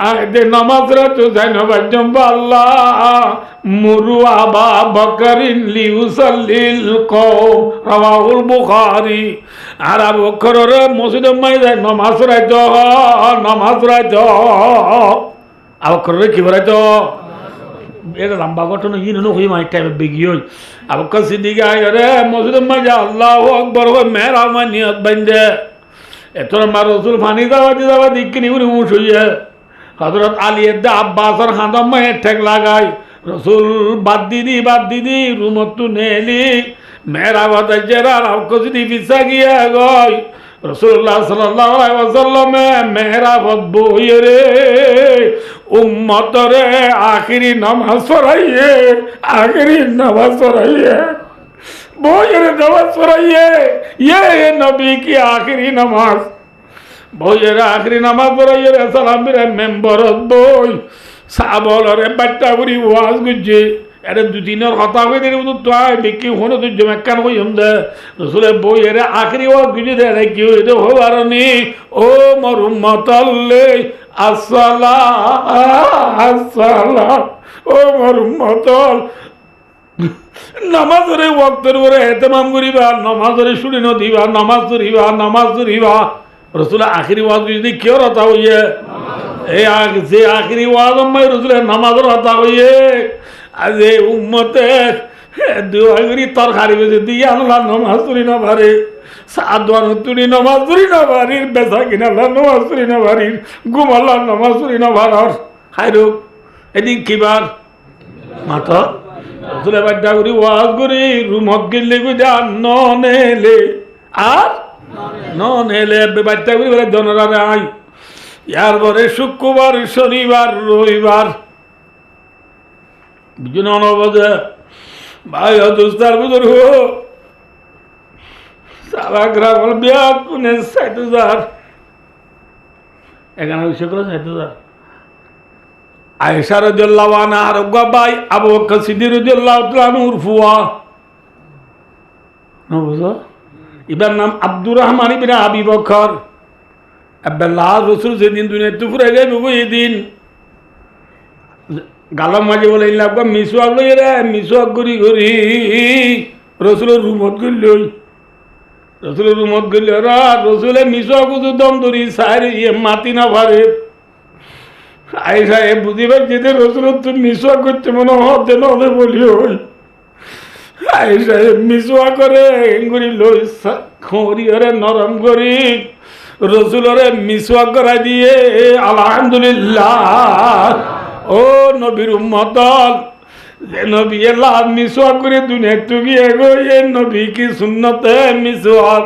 আগে নামাজ রাইতো যাই না বাজ্যম আল্লাহ মুরু আবা বকরিন লিউসাল্লিল কওম রাওয়াহুল বুখারী আর আবু বকরের মসজিদে মাই যায় নামাজ রাইতো আবু বকরের কি বরাইতো এটা লম্বা ঘটনা ই নো হই মাই টাইম বেগি হই আবু বকর সিদ্দিক আয় রে মসজিদে মাই যা আল্লাহু আকবার ওই মেহরাব নিয়ত বান্দে এত নম্বর রসুল ফানি যাওয়া দিকিনি উনি উঠ হইয়া হজরত আলী এদ্দা আব্বাসর হাঁদম মায়ের ঠেক লাগাই রসুল বাদ দিদি রুমত তু নেলি মেরা বাতাজেরা রাউকসিদি পিছা গিয়া গই রসুল্লাহ সাল্লাল্লাহু আলাইহি ওয়াসাল্লামে মেরা বইয়ে রে উম্মতরে আখিরি নামাজ পড়াইয়ে বইয়ের নামাজ পড়াইয়ে ये नबी की आखिरी नमाज বইয়ের আখরি নামাজ পড়াইয়ে রে সালাম রে মেম্বার বই সাবলরে বাট্টা বুড়ি ওয়াজ গুজে এরে দুদিনের কথা হয়ে দিলে তো তাই বিকি হনো তুই জমেকান হই হমদে রসুলের বইয়ের আখরি ওয়াজ গুজে দে রে কি হইতে হবারনি ও মোর উম্মতাল্লে আসসালাম ও মোর উম্মতাল নামাজরে ওয়াক্তের উপরে এতেমাম করিবা নামাজরে শুনি নদিবা নামাজ ধরিবা রসুল আখিরি ওয়াজ যদি কেউ রতা হইয়ে এই যে আখিরি ওয়াজ আম্মাই রসুলের নামাজের রতা হইয়ে আজ এই উম্মতে দুয়াগরি তরকারি বেজে দিয়ে আনলা নামাজ ধরি না পারে সাদওয়ান তুরি নামাজ ধরি না পারির বেচা কিনা নামাজ ধরি না পারির ঘুমাল্লা নামাজ ধরি না পারার হাই রোগ এদিন কিবার মাথা রসুলের বাড্ডা করি ওয়াজ করি রুমত গেলে গুজা নেলে আর নেলে বাড্ডা করি বলে জনরারে আই ইয়ার পরে শুক্রবার শনিবার রবিবার বুঝুন অনবজে ভাই দুস্তার বুঝুর হো সারা গ্রাম বিয়া কোনে ৬০,০০০ এখানে বিষয় করে ৬০,০০০ আয়েশা রাদিয়াল্লাহু আনহা আর গবাই আবু বকর সিদ্দিক রাদিয়াল্লাহু তাআলা আনহুর ফুয়া নবুঝো ইবার নাম আব্দুর রহমান ইবনে আবি বকর আব্দুল্লাহ রাসূল যেদিন দুনিয়াতে ফুরে গেল ওই দিন গালাম মাঝে বলে লাগবা মিসওয়াক লই রে মিসওয়াক করি রাসূলের রুমত গেল রা রাসূলে মিসওয়াক দম ধরি সাইরে মাতি না পারে আয়েশা এ বুঝিবার যেতে রসুল তুমি মিসওয়াক করতে মনে হতে না বলি ওই আয়েশা মিসওয়া করে এঙ্গুরি লই খড়ি হরে নরম করি রসুলরে মিসওয়াক করা দিয়ে আলহামদুলিল্লাহ ও নবীর উম্মতল যে নবী এলা মিসওয়াক করে দুনিয়া তুগিয়ে গো এ নবী কি সুন্নতে মিসওয়াক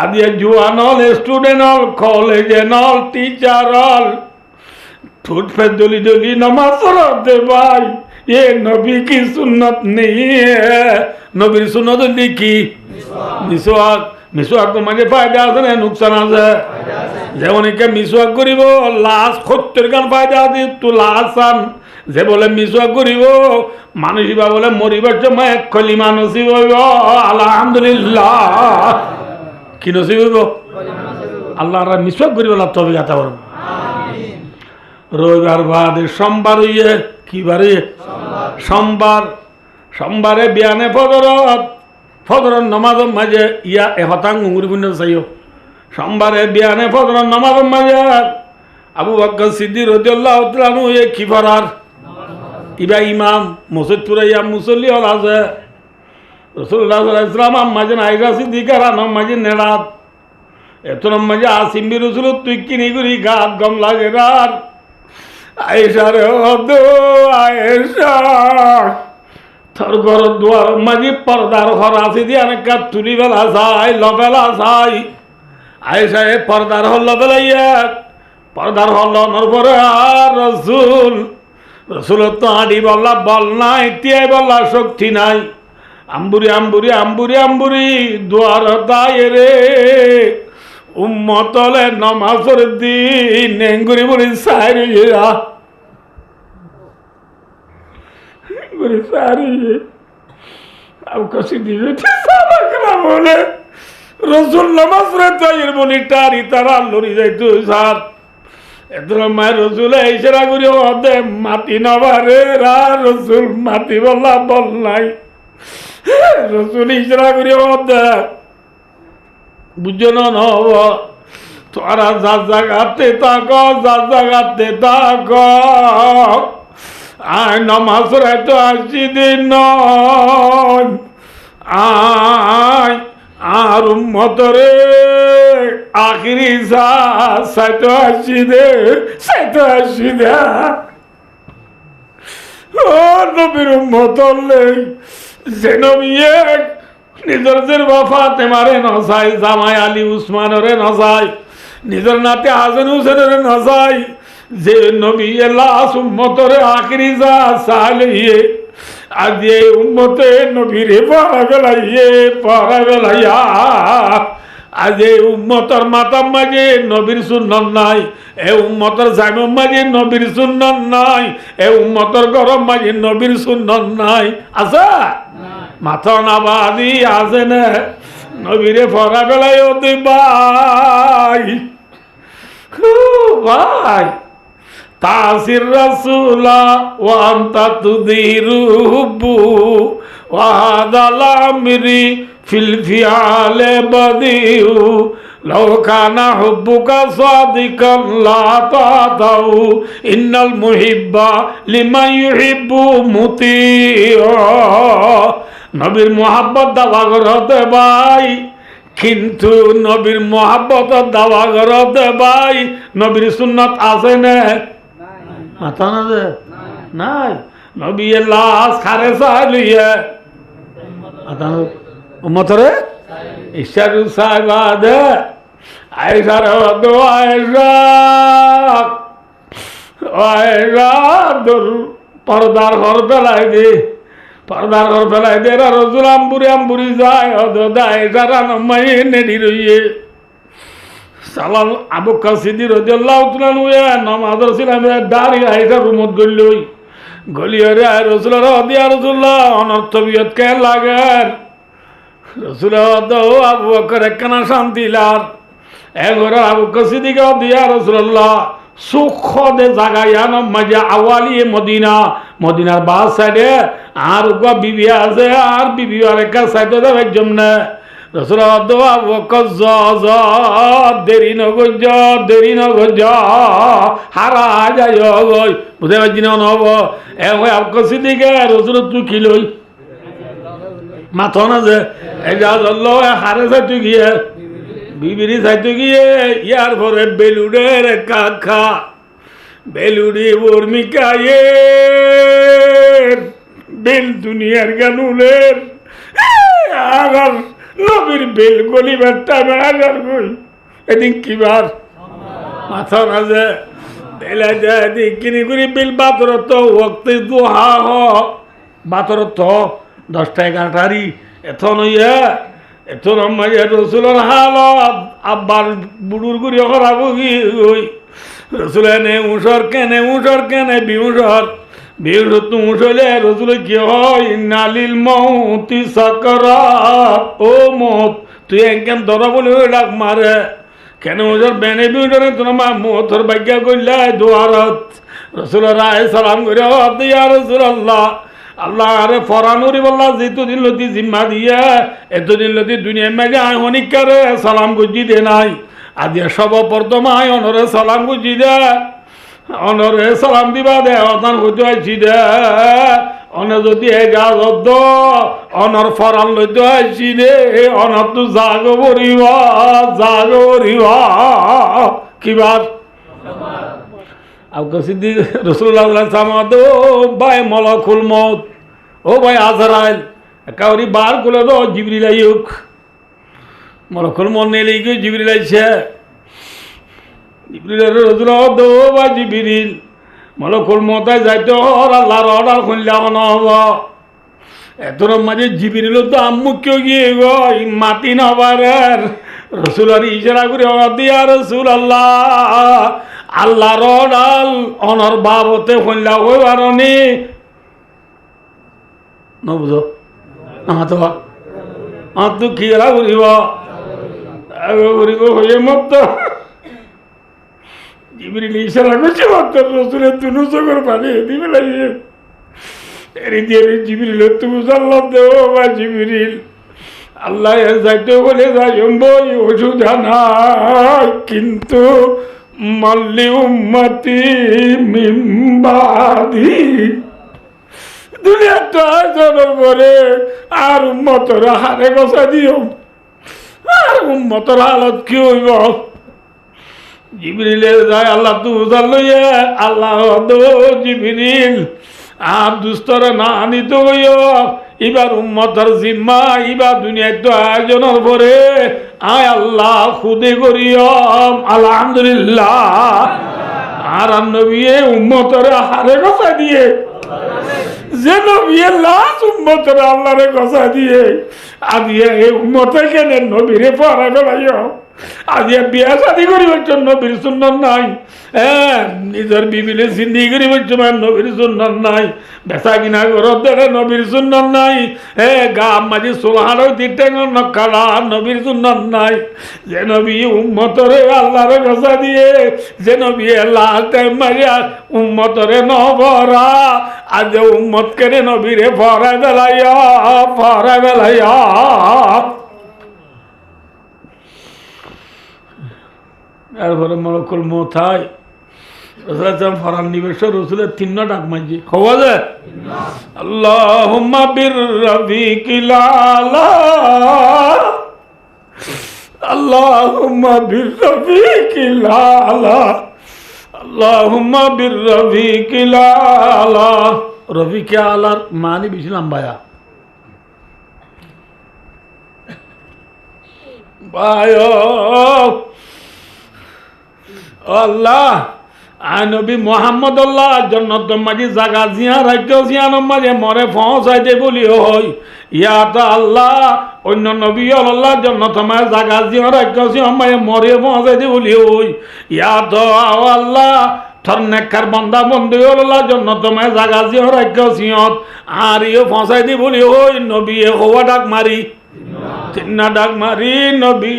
আদিয়া জুয়ানল স্টুডেন্ট কলেজে নল টিচার অল ठूट पे डोली नमाज पढ़ते भाई ये नबी की सुन्नत नहीं है नबी सुन्नत लिखी मिसवाक तो मजे फायदा আছে না নুকসান আছে যেমন একে মিসওয়াক করিব লাশ খত্তের গান ফায়দা আছে তো লাসান যে বলে মিসওয়াক করিব মানুষ বা বলে মরিবার সময় কলিমা নসিব হইব আলহামদুলিল্লাহ কি নসিব হইব আল্লাহর মিসওয়াক করিব লাভ তবে গাতা বলব রবিবার বাদে সোমবার হইয়ে কি বারে সোমবারে বিয়ানে ফজরত নামাজ মাঝে ইয়া এহতাং উঙ্গুরি বুন্য চাইও সোমবারে বিয়ানে ফজরত নামাজ মাঝে আবু বকর সিদ্দিক রাদিয়াল্লাহু তাআলা আনহু এ কি ফরার ইবা ইমাম মসজিদপুরে ইয়া মুসল্লি হল আছে রাসূলুল্লাহ সাল্লাল্লাহু আলাইহি ওয়াসাল্লাম মাঝে আয়েশা সিদ্দিকার নাম মাঝে নেড়াত এত নাম মাঝে আসিম বি রাসূল তুই কিনি করি গাত গম লাগে রার আয়েশা রে দো আয়েশা তোর ঘর দুয়ার মাঝে পর্দার ঘর আছে দিয়ে অনেক তুলি বেলা চাই লবেলা চাই আয়েশা এ পর্দার হল লবেলাইয়া পর্দার হল লনোর পরে আর রসুল তো আডি বললা বল নাই তিয়াই বললা শক্তি নাই আম্বুরি দুয়ার দায় রে উম্মতলে নমাজের দিন নেঙ্গুরি বলি সারিয়া গুরি সারিয়ে আউকাশি দিবে সাবাকরা বলে রসুল নামাজ রে তাইর বলি টারি তারা লরি যাইতো সার এতর মায়ের রসুলে ইশারা করি ওদে মাটি নবারে রা রসুল মাটি বললা বল নাই রসুল ইশারা করি ওদে বুঝো না হব তোরা যার জায়গাতে থাক আয় নামাজ রাইতো আসি দিন আয় আর উম্মতরে আখিরি সাইতো আসি দে ও নবীর উম্মত যে নবী নিজের যে বাফা তেমারে নসাই, জামাই আলী উসমানরে নসাই, নিজের নাতে হাসান হুসেনের নসাই, যে নবী লাশ উম্মতরে আখিরি সালিয়ে আজ এই উম্মতে নবীরে পড়া বেলাইয়া আজ এই উম্মতর মাতার মাঝে নবীর সুন্নত নাই, এ উম্মতর জামের মাঝে নবীর সুন্নত নাই, এ উম্মতর গরম মাঝে নবীর সুন্নত নাই। আছে মাথা নাবাদি আছে না নবীরে পড়া বেলায় ওতে ভাই ভাই তাসির রাসূলা ওয়া আনতা তুদিরুহু ওয়া হাদাল আমরি ফিল ফিআলে বাদিউ লাউ কানা হুব্বুকা সাদিকান লা তাতাউ ইন্নাল মুহিব্বা লিমান ইউহিব্বু মুতিউ। নবীর মোহাব্বত দাওয়া করতে ভাই, কিন্তু নবীর মোহাব্বত দাওয়া করতে ভাই নবীর সুন্নত আছে না? মাথা না যে নাই নবী লাশ খারে চালিয়ে উম্মতরে ইশারু সাইবাদে আয়েশার আয়েশা পর্দার ঘর ফেলাই দে, পর্দার ঘর ফেলাই দে রসুল আম্বুরি যায় আয়েশারা নম্মাই নেডি রইয়ে সালাম আবু কাসিদি রাদিয়াল্লাহু তাআলা নামাজের ছিলাম দাঁড়ি আয়েশা রুমত গলই গলিয়ারে রাসূলুল্লাহ দিয়া রাসূলুল্লাহ অনর্থ বিয়ত কে লাগার রাসূলুল্লাহ আবু বকর একখানা শান্তি লার এগোরা আবু কাসিদিকে দিয়া রাসূলুল্লাহ সুখ দে জাগায়া নমাজে আওয়ালি মদিনার বাস সাইডে আর গো বিবি আছে আর বিবি আর একটা সাইডে যাবে জমনে দেরি নগজ হারা যায় বুঝতে পারছি না হব এসি দিকে রসুল তুই কি লই মাথা না যে হারে চাইতে গিয়ে বিবিরি চাইতে গিয়ে ইয়ার পরে বেলুডের কাকা বেলুড়ি বর্মিকায়ে বেল দুনিয়ার গানুলের আগার নবীর বেল গলিবার টাইমে আগার গই এদিন কিবার মাথা না যে বেলা যায় কিনি করি বিল বাতরত ওক্তে দোহা হ বাতরত 10টা 11টারি এথন ইয়া এথন মাঝে রসুলের হালত আব্বার বুড়ুর গুড়ি খরাব গই রসুল এনে উষর কেনে বিউষর তু উষলে রসুল কি হয় নালিল মৌতি সাকরাত ও মত তুই একদম ধরা বলে ডাক মারে কেন উষর বেনে বিউষরে তোমার মতর ভাগ্য করলে দোয়ারত রসুল রায় সালাম করে ইয়া রাসূলুল্লাহ আল্লাহ আরে ফরানুরি বল্লা যেতদিন লতি জিম্মা দিয়ে এতদিন লতি দুনিয়া মেঘে আয় হনিকারে সালাম গুজি দে নাই আজ সর্বপ্রথমায় অনরে সালাম গুজি দে অনরে সালাম দিবা দে অতান হইতে আইছি দে অনে যদি এগাজত অনর ফরান লইতে আইছি দে অনর তো জাগ বরিবা কিবার আবু সিদ্দিক রাসূলুল্লাহ সামাদ ও ভাই মলাকুল মউত ও ভাই আজরাইল কাউরি বার করে দো জিবরিল আইয়ুক মলাকুল মউত নেই গিয়ে জিবরিল আইছে জিবরিল রাসূলুল্লাহ দো ভাই জিবরিল মলাকুল মউত যাইতে আর আল্লাহর অর্ডার কইলা না হবো এতর মাঝে জিবরিল তো আম্মুকে গিয়ে গো মাটি না বারের রাসূলের ইশারা করে দিয়া রাসূলুল্লাহ আল্লাহর অর্ডার অনর বাবতে কইলা ওই বারনি ন বুঝো আমার তো কি এরা ঘুরিব হয়ে মত জিবরিল ইশারা করছে মাত্র রসুলের দুনু চোখের পানি দিবে লাগিয়ে এরি দিয়ে জিবরিল তুমি জানলাম দেও বা জিবরিল আল্লাহ যাইতে বলে যাই বই ওষুধ নাই কিন্তু মাল্লি উম্মতি মিম্বাদি দুনিয়াটা জনের পরে আর উম্মতরা হারে বসা দিও আর উম্মতের হালত কি হইব? জিবরিলে যায় আল্লাহ তু উজাল লইয়া আল্লাহ দো জিবরিল আর দুস্তরে না আনিত হইও এবার উম্মতের জিম্মা এবার দুনিয়ায় তো আয়োজনের পরে আয় আল্লাহ খুদে করিয়ম আলহামদুলিল্লাহ। আর নবী উম্মতের হারে কথা দিয়ে যে নবী লাশ উম্মতের আল্লাহরে কথা দিয়ে আদিয়ে এই উম্মতে কেন নবীরে পড়াই ফেলাইও। আজ বিয়া শাদি করিবার জন্য নবীর সুন্নাত নাই, নিজের বিবিলে জিন্দিগি করিবার জন্য নবীর সুন্নাত নাই, বেচা কিনা ঘরত দেখে নবীর সুন্নাত নাই, গাম মাঝি সোহারও দিতে নকালা নবীর সুন্নাত নাই। যে নবী উম্মতরে আল্লাহরে কথা দিয়ে যে নবী লাস্ট টাইম মারিয়া উম্মতরে নবরা আজ উম্মত কেনে নবীরে ফরাই বেলাইয়া ফরাই বেলাইয়া। এরপরে মলকুল মোথায় ফরান নিবেশ রসুলের তিন ডাক মাঝি হওয়া যায় আল্লাহুম্মা বিররাফিকিল আলা আল্লাহুম্মা বিররাফিকিল আলা আল্লাহুম্মা বিররাফিকিল আলা। রফিকে আলার মানে বেশি লম্বায়া ভাই আল্লাহ আয় নবী মোহাম্মদ আল্লাহ জন্নত মাঝি জাগা জিয়া রাজ্য জিয়ানোর মাঝে মরে পৌঁছাইতে বলি হই ইয়াত আল্লাহ অন্য নবী আল্লাহ জন্নত মাঝে জাগা জিয়া রাজ্য জিয়া মাঝে মরে পৌঁছাইতে বলি হই ইয়াত আল্লাহ থর নেককার বন্দা বন্ধু আল্লাহ জন্নত মাঝে জাগা জিয়া রাজ্য জিয়ত আর ইয়ে পৌঁছাইতে বলি হই নবী হওয়া ডাক মারি তিন্না ডাক মারি নবী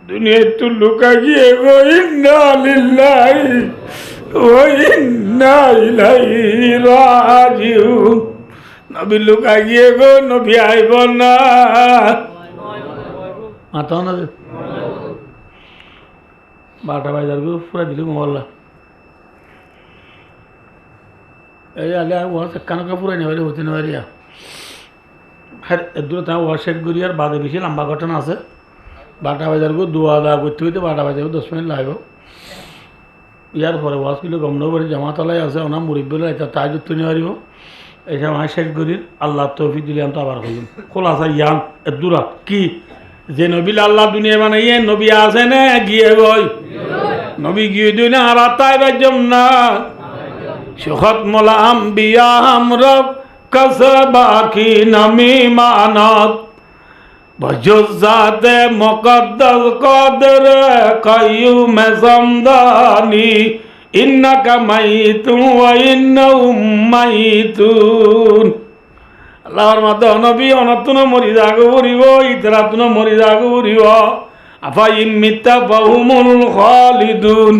দুনিয়া তো লুকা গিয়ে গো ইন্না লিল্লাহি ওয়া ইন্না ইলাইহি রাজিউন। নবী লুকা গিয়ে গো নবী আইব না মাতা না 12টা বাজার গো পুরা দিলি মোবাইল এই আলে ওয়া কানকা পুরা নেওয়ারে হতে নেওয়ারিয়া হ্যাঁ দূরে তা ওয়া শেখ গুরিয়ার বাদে বেশি লম্বা ঘটনা আছে। 12টা বাজার গো দোয়া দা করতে হইতে 12টা বাজার 10 মিনিট লাগবে। ইয়ার পরে ওয়াজ কিলো গমনগরী জামাতলায় আছে ওনার মুরিব্বুল এটা তাই যুক্ত নিয়ে পারিব এইসব আমার শেখ গরির আল্লাহ তৌফিক দিলে আমি তো আবার হইম খোলাসা ইয়ান দূরা কি যে নবী আল্লাহ দুনিয়া বানাইয়ে নবী আছে না গিয়ে গই নবী গিয়ে দিই না আর তাই বাজম না শখত মোলা আম্বিয়া আমরব কসবাকি নামি মানত বজুজাতে মুকদ্দাস কদর কায়ুম সমদানি ইন্নাকা মাইতুন ওয়া ইন্নাহুম মাইতুন। আল্লাহর মাধ্যমে নবী অনতুন মরি যাগো বরিব ইতরাতুন মরি যাগো বরিব আফা ইমিতা ফাহুমুল খালিদুন।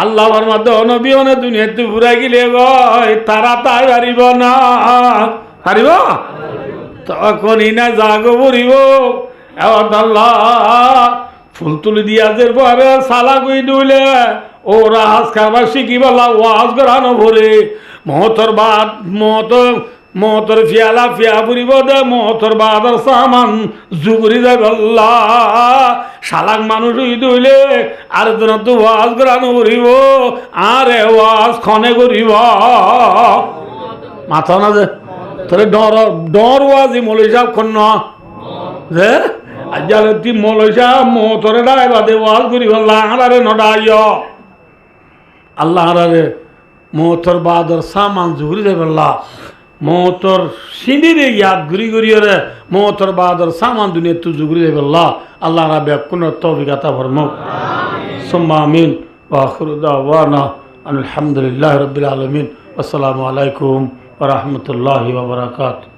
আল্লাহর মাধ্যমে নবী অনে দুনিয়াতে ঘুরাই গেলে গয় তারা তাই পারিব না পারিব তখনই না জাগো বরিব আল্লাহ ফুল তুলি দিয়াজের পরে সালা গুই দুইলে ওরা হাজ খাবার শিখি বলা ওয়াজ করানো ভরে মহতর বাদ মহতর ফিয়ালা ফিয়া ফুরিব দে মহতর বাদর সামান জুগুরি দে বল্লা শালাক মানুষ দুইলে আর তো ওয়াজ করানো ভরিব আরে ওয়াজ খনে করিব মাথা না যে তোরে ডর ওয়াজি মৌলী সাহেব খন্ন যে আজ্জাল তুই মৌলী সাহেব মোতরে ডাই বাদে ওয়াজ করি বললা আরে নডাইয় আল্লাহ আরে মোতর বাদর সামান জুগুরি দে বললা মোতর সিঁড়িরে ইয়াদ ঘুরি ঘুরি রে মোতর বাদর সামান দুনিয়া তু জুগুরি দে বললা আল্লাহ রাবে কোন তৌফিকাতা ফরমাও সুম্মা আমিন ওয়া আখিরু দাওয়ানা আলহামদুলিল্লাহি রাব্বিল আলামিন। আসসালামু আলাইকুম ওয়া রাহমাতুল্লাহি ওয়া বারাকাতুহু।